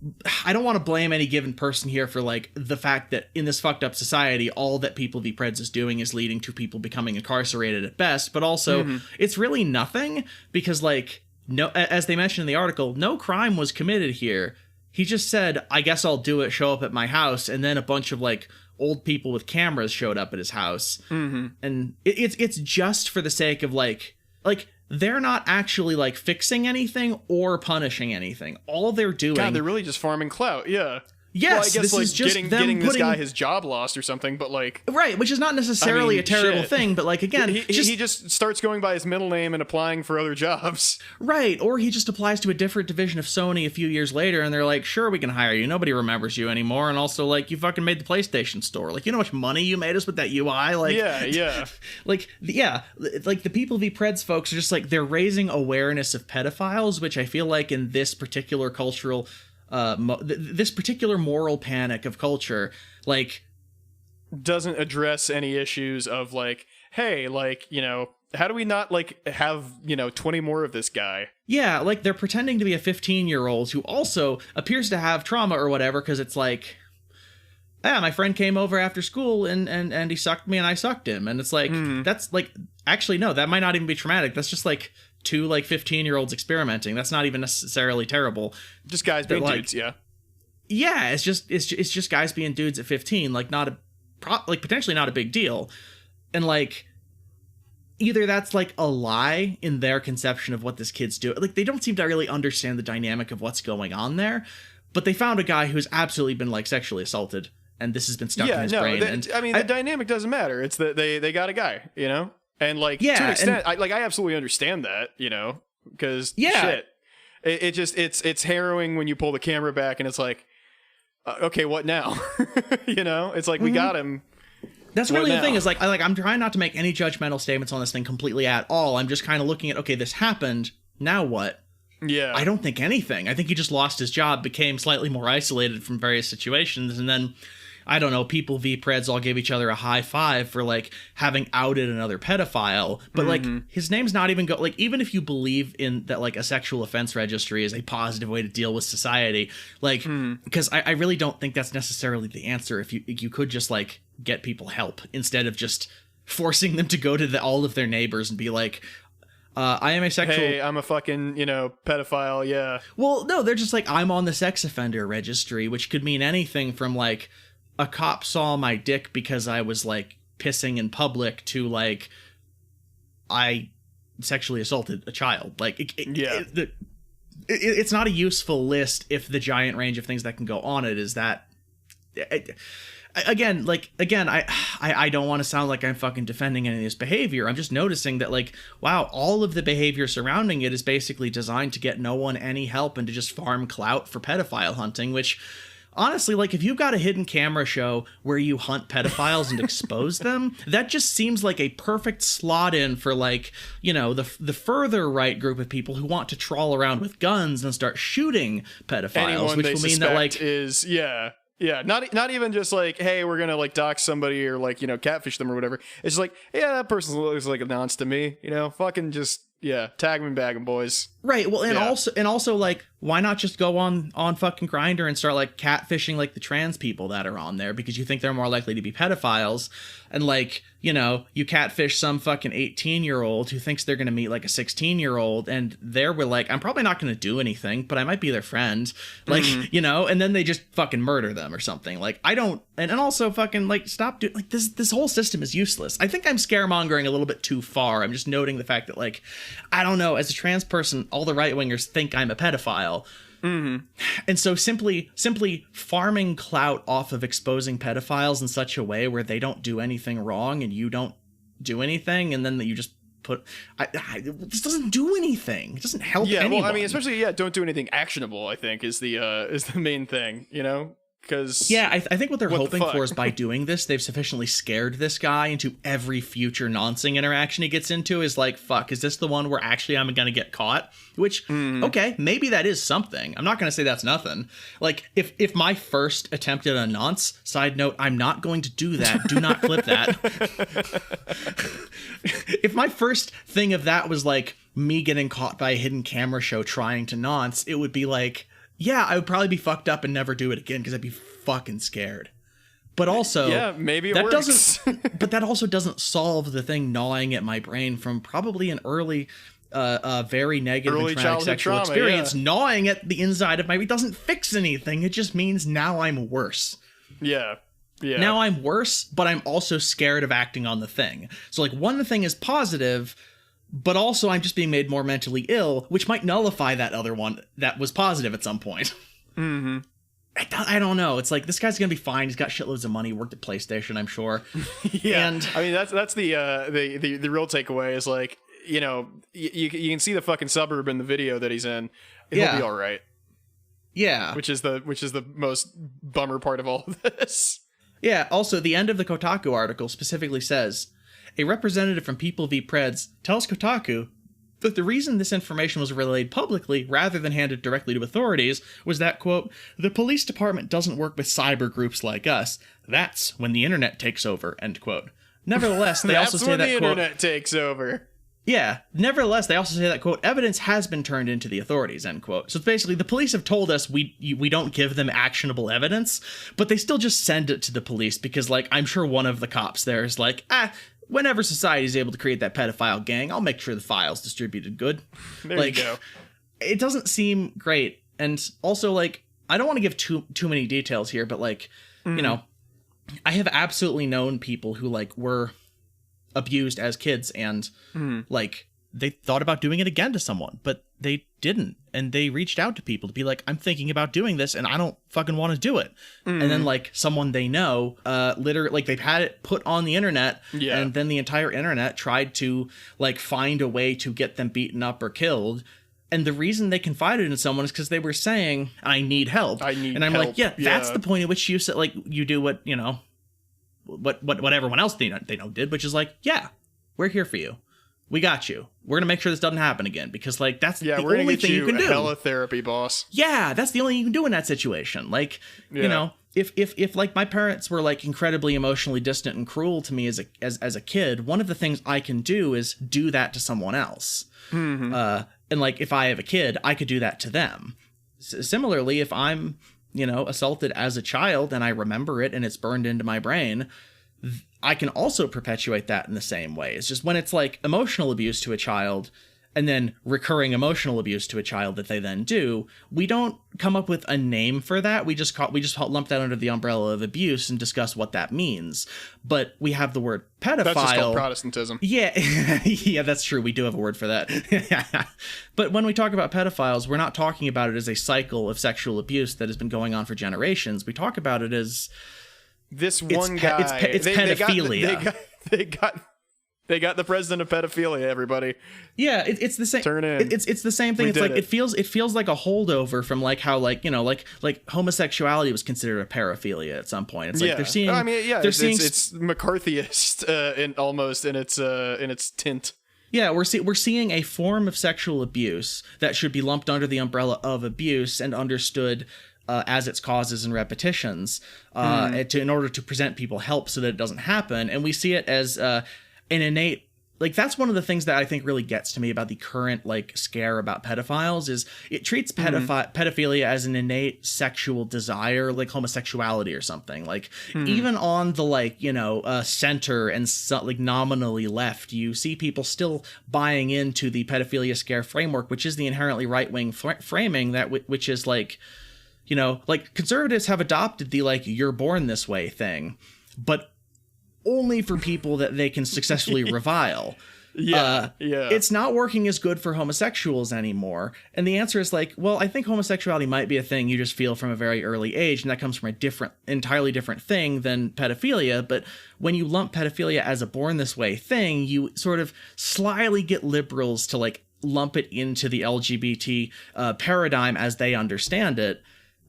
I don't want to blame any given person here for like the fact that in this fucked up society, all that People v Preds is doing is leading to people becoming incarcerated at best. But also, it's really nothing because like, no, as they mentioned in the article, no crime was committed here. He just said, I guess I'll do it, show up at my house, and then a bunch of like old people with cameras showed up at his house. And it's just for the sake of like they're not actually like fixing anything or punishing anything. All they're doing, God, they're really just farming clout. Yeah. Yes, well, I guess this like is just getting this guy his job lost or something, but like right, which is not necessarily a terrible thing, but like again, he just starts going by his middle name and applying for other jobs. Right, or he just applies to a different division of Sony a few years later, and they're like, "Sure, we can hire you. Nobody remembers you anymore." And also, like, you fucking made the PlayStation Store. Like, you know how much money you made us with that UI? Like, yeah. like the People v Preds folks are just like they're raising awareness of pedophiles, which I feel like in this particular cultural. This particular moral panic of culture, like, doesn't address any issues of like, hey, like, you know, how do we not like have, you know, 20 more of this guy? Yeah, like they're pretending to be a 15-year-old who also appears to have trauma or whatever, because it's like, yeah, my friend came over after school and he sucked me and I sucked him, and it's like that's like actually no, that might not even be traumatic. That's just like two like 15-year-olds experimenting. That's not even necessarily terrible. Just guys being like, dudes, yeah. Yeah, it's just guys being dudes at 15, like potentially not a big deal. And like either that's like a lie in their conception of what this kid's doing. Like they don't seem to really understand the dynamic of what's going on there, but they found a guy who's absolutely been like sexually assaulted and this has been stuck in his brain. The dynamic doesn't matter. It's that they got a guy, you know? And like to an extent, I absolutely understand that, you know, because shit, it's harrowing when you pull the camera back and it's like, okay, what now? You know, it's like we got him. That's really the thing is like I'm trying not to make any judgmental statements on this thing completely at all. I'm just kind of looking at, okay, this happened. Now what? Yeah, I don't think anything. I think he just lost his job, became slightly more isolated from various situations, and then. I don't know, People v Preds all give each other a high five for like having outed another pedophile, but like his name's not even like even if you believe in that like a sexual offense registry is a positive way to deal with society, like because I really don't think that's necessarily the answer. If you could just like get people help instead of just forcing them to go to all of their neighbors and be like, I am a sexual. Hey, I'm a fucking, you know, pedophile. Yeah. Well, no, they're just like, I'm on the sex offender registry, which could mean anything from like. A cop saw my dick because I was like pissing in public to like I sexually assaulted a child. Like it's not a useful list if the giant range of things that can go on it is that I don't want to sound like I'm fucking defending any of this behavior. I'm just noticing that, like, wow, all of the behavior surrounding it is basically designed to get no one any help and to just farm clout for pedophile hunting, which, honestly, like, if you've got a hidden camera show where you hunt pedophiles and expose them, that just seems like a perfect slot in for, like, you know, the further right group of people who want to trawl around with guns and start shooting pedophiles. Anyone which they will mean that, like, is not even just like, hey, we're gonna like dox somebody or like, you know, catfish them or whatever. It's just like, yeah, that person looks like a nonce to me, you know, fucking just tag 'em and bag 'em, boys. Right. Well, and also like, why not just go on fucking Grindr and start like catfishing like the trans people that are on there because you think they're more likely to be pedophiles, and like, you know, you catfish some fucking 18-year-old who thinks they're going to meet like a 16-year-old, and we're like, I'm probably not going to do anything, but I might be their friend, like, you know, and then they just fucking murder them or something. Like, I don't, and also fucking like, stop doing, like, this whole system is useless. I think I'm scaremongering a little bit too far. I'm just noting the fact that, like, I don't know, as a trans person, all the right-wingers think I'm a pedophile. And so simply farming clout off of exposing pedophiles in such a way where they don't do anything wrong and you don't do anything, and then that you just put, this doesn't do anything. It doesn't help anyone. Well, I mean, especially, don't do anything actionable, I think, is the main thing, you know? Because I think what they're hoping for is by doing this, they've sufficiently scared this guy into every future noncing interaction he gets into is like, fuck, is this the one where actually I'm gonna get caught? Which, okay, maybe that is something. I'm not gonna say that's nothing. Like, if my first attempt at a nonce, side note, I'm not going to do that. Do not clip that. If my first thing of that was like me getting caught by a hidden camera show trying to nonce, it would be like, yeah, I would probably be fucked up and never do it again because I'd be fucking scared. But also, maybe that works. But that also doesn't solve the thing gnawing at my brain from probably an early, very negative and traumatic sexual experience. Gnawing at the inside of my, it doesn't fix anything. It just means now I'm worse. Yeah. Now I'm worse, but I'm also scared of acting on the thing. So like, one thing is positive, but also I'm just being made more mentally ill, which might nullify that other one that was positive at some point. I don't know. It's like, this guy's gonna be fine. He's got shitloads of money. Worked at PlayStation, I'm sure. And I mean, that's the real takeaway is like, you know, you can see the fucking suburb in the video that he's in. He'll be all right. Yeah. Which is the most bummer part of all of this. Yeah. Also, the end of the Kotaku article specifically says, a representative from People v. Preds tells Kotaku that the reason this information was relayed publicly rather than handed directly to authorities was that, quote, the police department doesn't work with cyber groups like us. That's when the internet takes over, end quote. Nevertheless, they also say that, the quote, internet takes over. Yeah. Nevertheless, they also say that, quote, evidence has been turned into the authorities, end quote. So it's basically, the police have told us we don't give them actionable evidence, but they still just send it to the police because, like, I'm sure one of the cops there is like, whenever society is able to create that pedophile gang, I'll make sure the file's distributed good. There you go. It doesn't seem great. And also, like, I don't want to give too many details here, but, like, you know, I have absolutely known people who, like, were abused as kids and, like, they thought about doing it again to someone, but they didn't. And they reached out to people to be like, I'm thinking about doing this and I don't fucking want to do it. And then, like, someone they know, literally, like, they've had it put on the internet, and then the entire internet tried to, like, find a way to get them beaten up or killed. And the reason they confided in someone is because they were saying, I need help. And I'm like, that's the point at which you said, like, you do what, you know, what everyone else they know did, which is like, yeah, we're here for you. We got you. We're going to make sure this doesn't happen again because, like, that's the only thing you can do. Hella therapy, boss. Yeah, that's the only thing you can do in that situation. Like, you know, if like my parents were like incredibly emotionally distant and cruel to me as a kid, one of the things I can do is do that to someone else. And like, if I have a kid, I could do that to them. Similarly, if I'm, you know, assaulted as a child and I remember it and it's burned into my brain, I can also perpetuate that in the same way. It's just when it's like emotional abuse to a child and then recurring emotional abuse to a child that they then do, we don't come up with a name for that. We just lump that under the umbrella of abuse and discuss what that means. But we have the word pedophile. That's just called Protestantism. Yeah, yeah, that's true. We do have a word for that. But when we talk about pedophiles, we're not talking about it as a cycle of sexual abuse that has been going on for generations. We talk about it as this one guy. It's pedophilia. They got the president of pedophilia, everybody. Yeah, it's the same. Turn in. It's the same thing. It's like it feels like a holdover from like how like homosexuality was considered a paraphilia at some point. It's like they're seeing. I mean, yeah, it's McCarthyist in its tint. Yeah, we're seeing a form of sexual abuse that should be lumped under the umbrella of abuse and understood as its causes and repetitions in order to present people help so that it doesn't happen. And we see it as an innate, like, that's one of the things that I think really gets to me about the current like scare about pedophiles is it treats pedophilia as an innate sexual desire, like homosexuality or something. Like even on the like, center and like nominally left, you see people still buying into the pedophilia scare framework, which is the inherently right-wing framing that which is like, like conservatives have adopted the like you're born this way thing, but only for people that they can successfully revile. It's not working as good for homosexuals anymore. And the answer is like, well, I think homosexuality might be a thing you just feel from a very early age, and that comes from entirely different thing than pedophilia. But when you lump pedophilia as a born this way thing, you sort of slyly get liberals to like lump it into the LGBT paradigm as they understand it,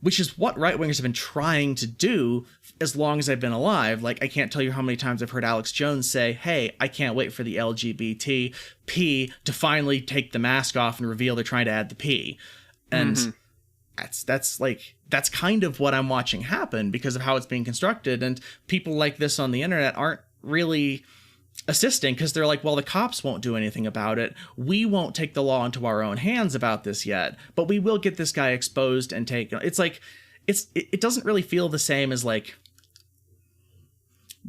which is what right-wingers have been trying to do as long as I've been alive. Like, I can't tell you how many times I've heard Alex Jones say, hey, I can't wait for the LGBT P to finally take the mask off and reveal they're trying to add the P. And that's kind of what I'm watching happen because of how it's being constructed. And people like this on the internet aren't really assisting because they're like, well, the cops won't do anything about it. We won't take the law into our own hands about this yet, but we will get this guy exposed and taken. It's like, it doesn't really feel the same as like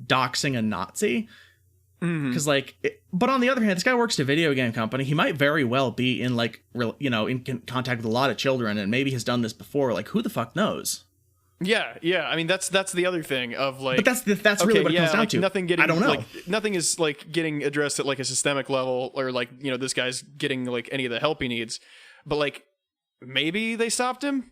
doxing a Nazi. Because but on the other hand, this guy works at a video game company. He might very well be in like, in contact with a lot of children and maybe has done this before. Like, who the fuck knows? Yeah. I mean, that's the other thing of like. But that's really what it comes down to. I don't know. Like, nothing is like getting addressed at like a systemic level, or like this guy's getting like any of the help he needs. But like, maybe they stopped him.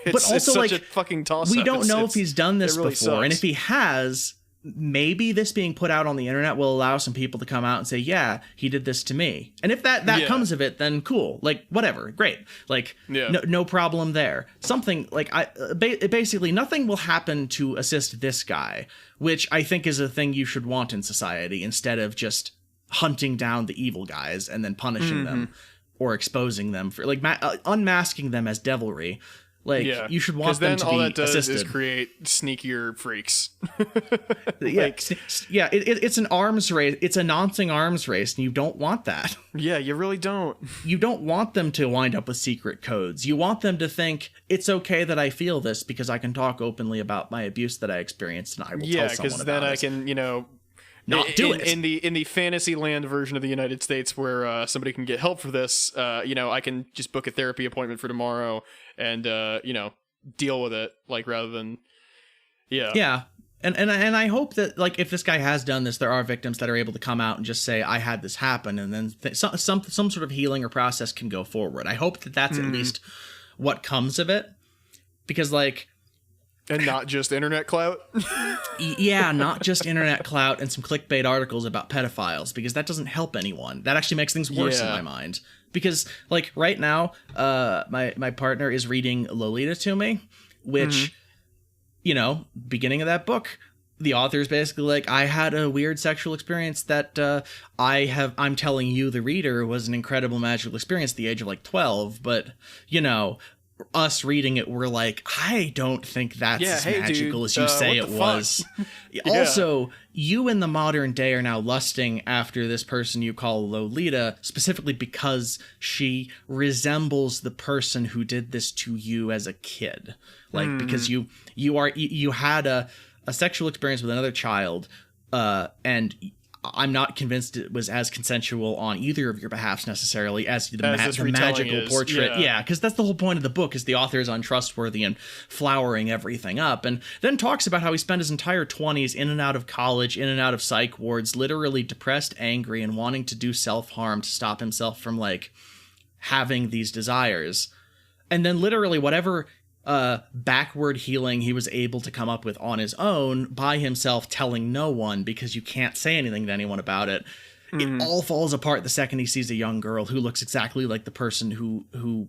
It's such a fucking toss. We don't know if he's done this before, and if he has, maybe this being put out on the internet will allow some people to come out and say, yeah, he did this to me. And if that comes of it, then cool. Like, whatever. Great. Like, no problem there. Something like basically nothing will happen to assist this guy, which I think is a thing you should want in society instead of just hunting down the evil guys and then punishing them or exposing them for like unmasking them as devilry. Like, you should want them to be assisted. Because then all that does is create sneakier freaks. It's an arms race. It's a nonsense arms race, and you don't want that. Yeah, you really don't. You don't want them to wind up with secret codes. You want them to think, it's okay that I feel this because I can talk openly about my abuse that I experienced, and I will tell someone about it. Yeah, because then I can, not do it. In the fantasy land version of the United States where somebody can get help for this, I can just book a therapy appointment for tomorrow and deal with it, like, rather than and I hope that, like, if this guy has done this, there are victims that are able to come out and just say, I had this happen, and then some sort of healing or process can go forward. I hope that that's at least what comes of it, because like. And not just internet clout? Yeah, not just internet clout and some clickbait articles about pedophiles, because that doesn't help anyone. That actually makes things worse in my mind. Because, like, right now, my partner is reading Lolita to me, which, beginning of that book, the author is basically like, I had a weird sexual experience that I'm telling you, the reader, was an incredible magical experience at the age of, like, 12, but, us reading it, we're like, I don't think that's as magical as you say it was. Also, you in the modern day are now lusting after this person you call Lolita, specifically because she resembles the person who did this to you as a kid. Like, because you had a sexual experience with another child, and I'm not convinced it was as consensual on either of your behalfs necessarily as the magical portrait. Yeah, because that's the whole point of the book, is the author is untrustworthy and flowering everything up. And then talks about how he spent his entire 20s in and out of college, in and out of psych wards, literally depressed, angry, and wanting to do self-harm to stop himself from, like, having these desires. And then literally whatever backward healing he was able to come up with on his own by himself, telling no one, because you can't say anything to anyone about it. It all falls apart the second he sees a young girl who looks exactly like the person who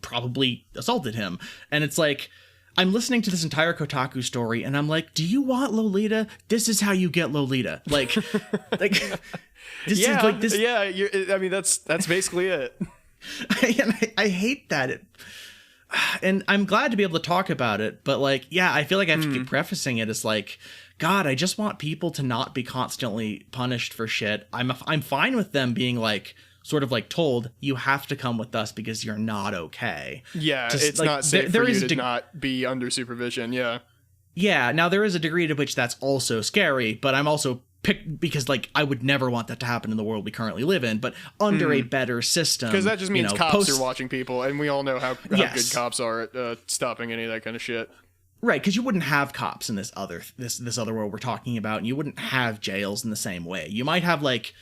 probably assaulted him. And it's like, I'm listening to this entire Kotaku story and I'm like, do you want Lolita? This is how you get Lolita. Like, like this is like this. Yeah. I mean, that's basically it. I hate that. And I'm glad to be able to talk about it, but like, yeah, I feel like I have to keep prefacing it as like, God, I just want people to not be constantly punished for shit. I'm fine with them being like, sort of like told, you have to come with us because you're not okay. Yeah, it's like, not safe for you to not be under supervision. Yeah. Yeah. Now there is a degree to which that's also scary, but I'm also picked because like I would never want that to happen in the world we currently live in, but under a better system. Because that just means cops are watching people, and we all know how good cops are at stopping any of that kind of shit. Right, because you wouldn't have cops in this other world we're talking about, and you wouldn't have jails in the same way. You might have like,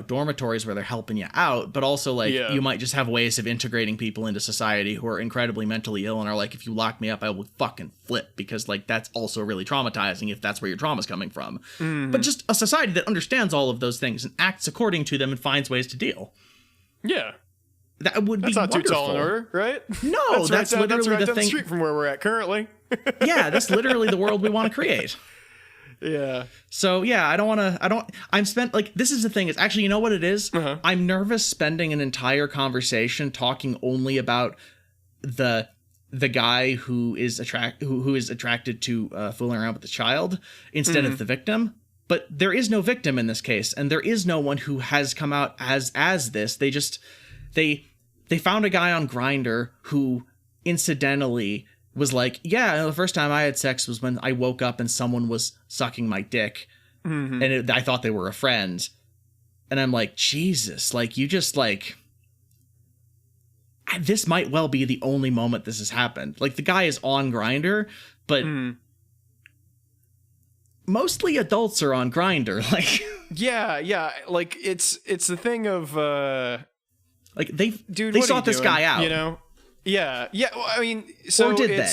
dormitories where they're helping you out, but also like you might just have ways of integrating people into society who are incredibly mentally ill and are like, if you lock me up, I will fucking flip, because like that's also really traumatizing if that's where your trauma's coming from. But just a society that understands all of those things and acts according to them and finds ways to deal. Yeah. That would be not wonderful. Too tall in order, right? No, that's literally the down thing. The street from where we're at currently. Yeah, that's literally the world we want to create. Yeah. So yeah, this is the thing. It's actually, you know what it is? I'm nervous spending an entire conversation talking only about the guy who is attracted to fooling around with the child instead of the victim. But there is no victim in this case, and there is no one who has come out as this. They found a guy on Grindr who incidentally was like, yeah, the first time I had sex was when I woke up and someone was sucking my dick, and I thought they were a friend. And I'm like, Jesus, like, you just like, this might well be the only moment this has happened. Like, the guy is on Grindr, but mostly adults are on Grindr. Like, yeah, like it's the thing of like they sought this guy out, Yeah. Well, I mean, so or did they?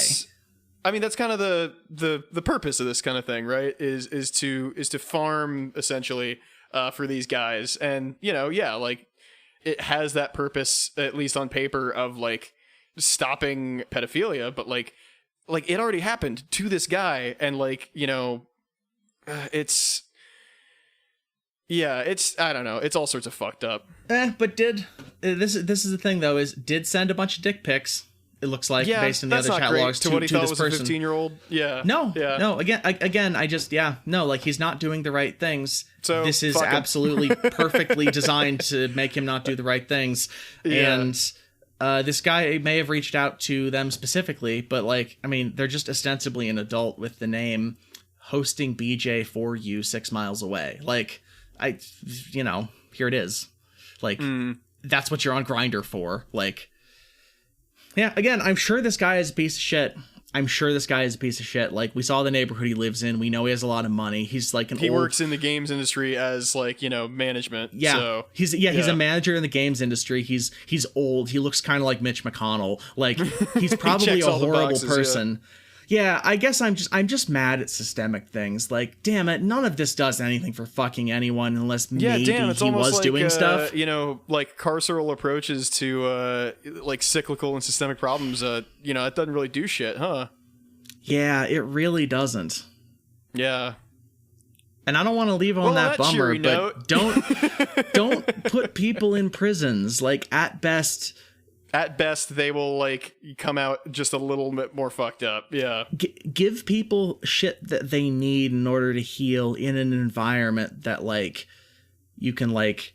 I mean, that's kind of the purpose of this kind of thing, right? Is to farm essentially for these guys, and like it has that purpose, at least on paper, of like stopping pedophilia, but like it already happened to this guy, and like it's. Yeah, I don't know. It's all sorts of fucked up. But this is the thing though, did send a bunch of dick pics. It looks like, based on the other chat logs to what he thought was a 15-year-old. Yeah. No. Again, like he's not doing the right things. So this is absolutely perfectly designed to make him not do the right things. Yeah. And this guy may have reached out to them specifically, but like, I mean, they're just ostensibly an adult with the name hosting BJ for you 6 miles away. Like, here it is. Like, that's what you're on Grindr for. Like, yeah, again, I'm sure this guy is a piece of shit. Like, we saw the neighborhood he lives in. We know he has a lot of money. He's like he works in the games industry as like, management. Yeah. So, he's a manager in the games industry. He's old. He looks kind of like Mitch McConnell. Like, he's probably a horrible person. Yeah, I guess I'm just mad at systemic things. Like, damn it, none of this does anything for fucking anyone unless maybe he was like, doing stuff. Like carceral approaches to like cyclical and systemic problems. It doesn't really do shit, huh? Yeah, it really doesn't. Yeah. And I don't want to leave on that bummer, but don't put people in prisons. Like, at best, they will like come out just a little bit more fucked up. Yeah. Give people shit that they need in order to heal in an environment that like you can like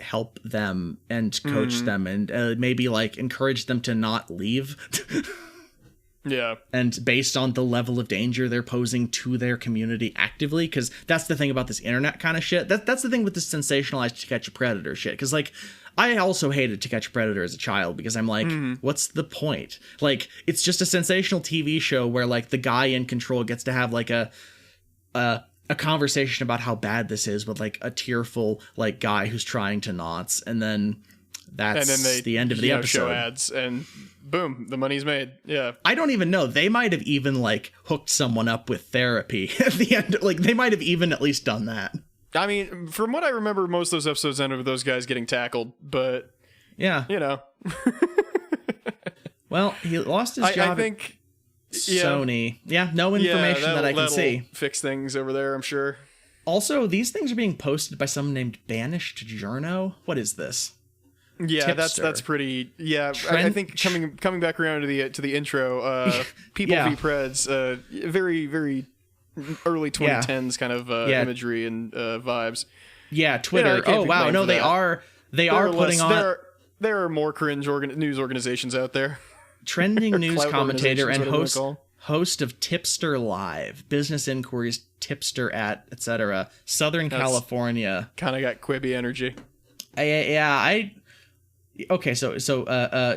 help them and coach them and maybe like encourage them to not leave. Yeah. And based on the level of danger they're posing to their community actively, because that's the thing about this internet kind of shit. That's the thing with this sensationalized To Catch a Predator shit. Because, like, I also hated To Catch a Predator as a child because I'm like, what's the point? Like, it's just a sensational TV show where, like, the guy in control gets to have, like, a conversation about how bad this is with, like, a tearful, like, guy who's trying to knots, and then that's the end of the episode. Show ads, and boom, the money's made. Yeah. I don't even know. They might have even, like, hooked someone up with therapy at the end. Like, they might have even at least done that. I mean, from what I remember, most of those episodes ended with those guys getting tackled, but yeah, you know. Well, he lost his job. I think Sony. Yeah, no information that I can see. Fix things over there, I'm sure. Also, these things are being posted by someone named Banished Journo. What is this? Yeah, Tipster. that's pretty. Yeah, I think coming back around to the intro, people v Preds, very very early 2010s kind of imagery and vibes. Yeah, Twitter. Oh wow, no, they are putting on. There are more cringe news organizations out there. Trending news commentator and host of Tipster Live, business inquiries, Tipster at etc. Southern California. Kind of got Quibi energy. Okay, so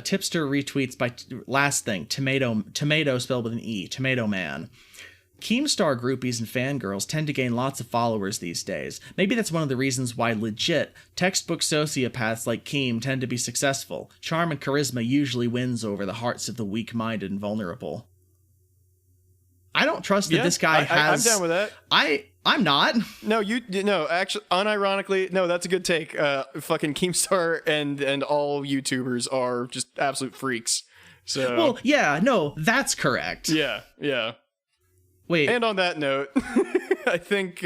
Tipster retweets by last thing, tomato spelled with an E, Tomato Man. Keemstar groupies and fangirls tend to gain lots of followers these days. Maybe that's one of the reasons why legit textbook sociopaths like Keem tend to be successful. Charm and charisma usually wins over the hearts of the weak-minded and vulnerable. I don't trust that this guy has... I'm down with that. I'm not. No, actually, unironically, no, that's a good take. Fucking Keemstar and all YouTubers are just absolute freaks. So. Well, yeah, no, that's correct. Yeah. Wait. And on that note, I think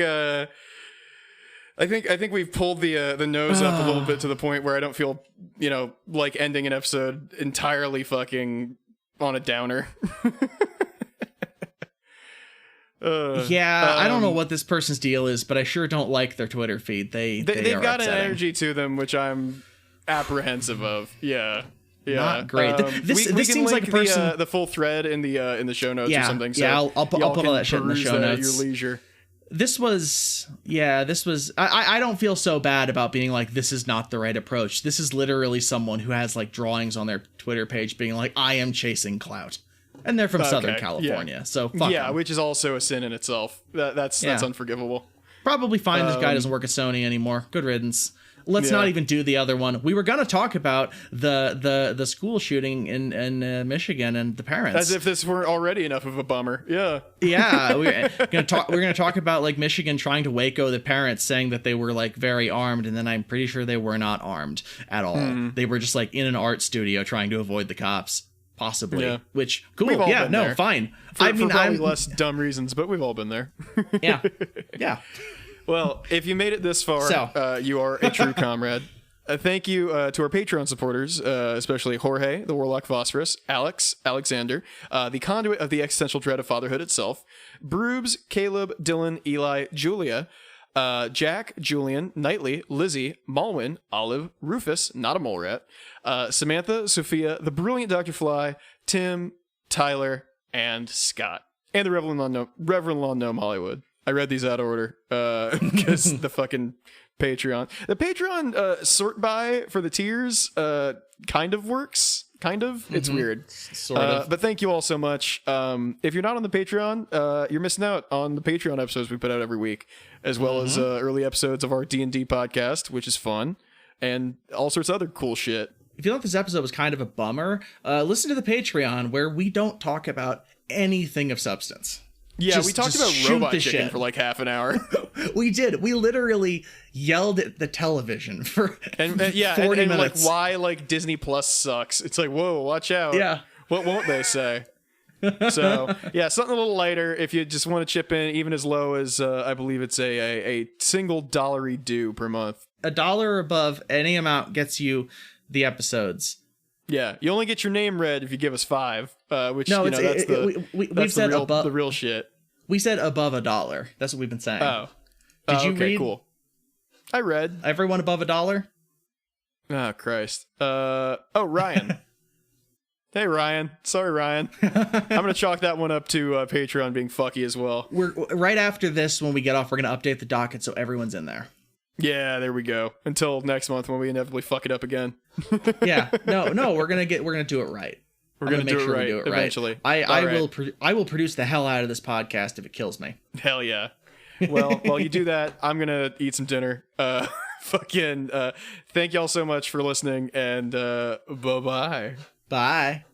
we've pulled the nose up a little bit to the point where I don't feel, like ending an episode entirely fucking on a downer. I don't know what this person's deal is, but I sure don't like their Twitter feed. They've got upsetting. an energy to them which I'm apprehensive of. Yeah. Not great. This seems like a person. The full thread in the show notes or something. So I'll put all that shit in the show notes. At your leisure. This was. I don't feel so bad about being like, this is not the right approach. This is literally someone who has like drawings on their Twitter page being like, I am chasing clout. And they're from Southern California, so fuck them. Which is also a sin in itself. That's unforgivable. Probably fine. This guy doesn't work at Sony anymore. Good riddance. Let's not even do the other one. We were going to talk about the school shooting in Michigan and the parents. As if this weren't already enough of a bummer. Yeah. Yeah, we're going to talk about like Michigan trying to Waco the parents, saying that they were like very armed, and then I'm pretty sure they were not armed at all. They were just like in an art studio trying to avoid the cops. Possibly, which cool. We've all been there. Fine. For probably less dumb reasons, but we've all been there. Yeah. Well, if you made it this far, you are a true comrade. Thank you to our Patreon supporters, especially Jorge, the Warlock Phosphorus, Alexander, the conduit of the existential dread of fatherhood itself, Broobs, Caleb, Dylan, Eli, Julia, Jack, Julian, Knightley, Lizzie, Malwin, Olive, Rufus, not a mole rat, Samantha, Sophia, the brilliant Dr. Fly, Tim, Tyler, and Scott. And the Reverend Law Gnome Hollywood. I read these out of order because the fucking Patreon. The Patreon sort by for the tiers kind of works. Kind of. It's weird. Sort of. But thank you all so much. If you're not on the Patreon, you're missing out on the Patreon episodes we put out every week, as well as early episodes of our D&D podcast, which is fun, and all sorts of other cool shit. If you thought this episode was kind of a bummer, listen to the Patreon where we don't talk about anything of substance. Yeah, we talked about robot chicken for like half an hour. We did. We literally yelled at the television for 40 minutes. Like why like Disney Plus sucks. It's like, whoa, watch out. Yeah. What won't they say? So yeah, something a little lighter if you just want to chip in, even as low as I believe it's a single $1 due per month. $1 above any amount gets you the episodes. Yeah, you only get your name read if you give us $5, which we've said the real shit. We said above $1. That's what we've been saying. Oh, did you read? Cool. I read everyone above $1. Oh Christ. Ryan. Hey, Ryan. Sorry, Ryan. I'm going to chalk that one up to Patreon being fucky as well. We're right after this, when we get off, we're going to update the docket so everyone's in there. Yeah, there we go. Until next month when we inevitably fuck it up again. Yeah. No, we're going to do it right. We're going to do it right eventually. I will produce the hell out of this podcast if it kills me. Hell yeah. Well, while you do that, I'm going to eat some dinner. Thank y'all so much for listening, and bye-bye. Bye.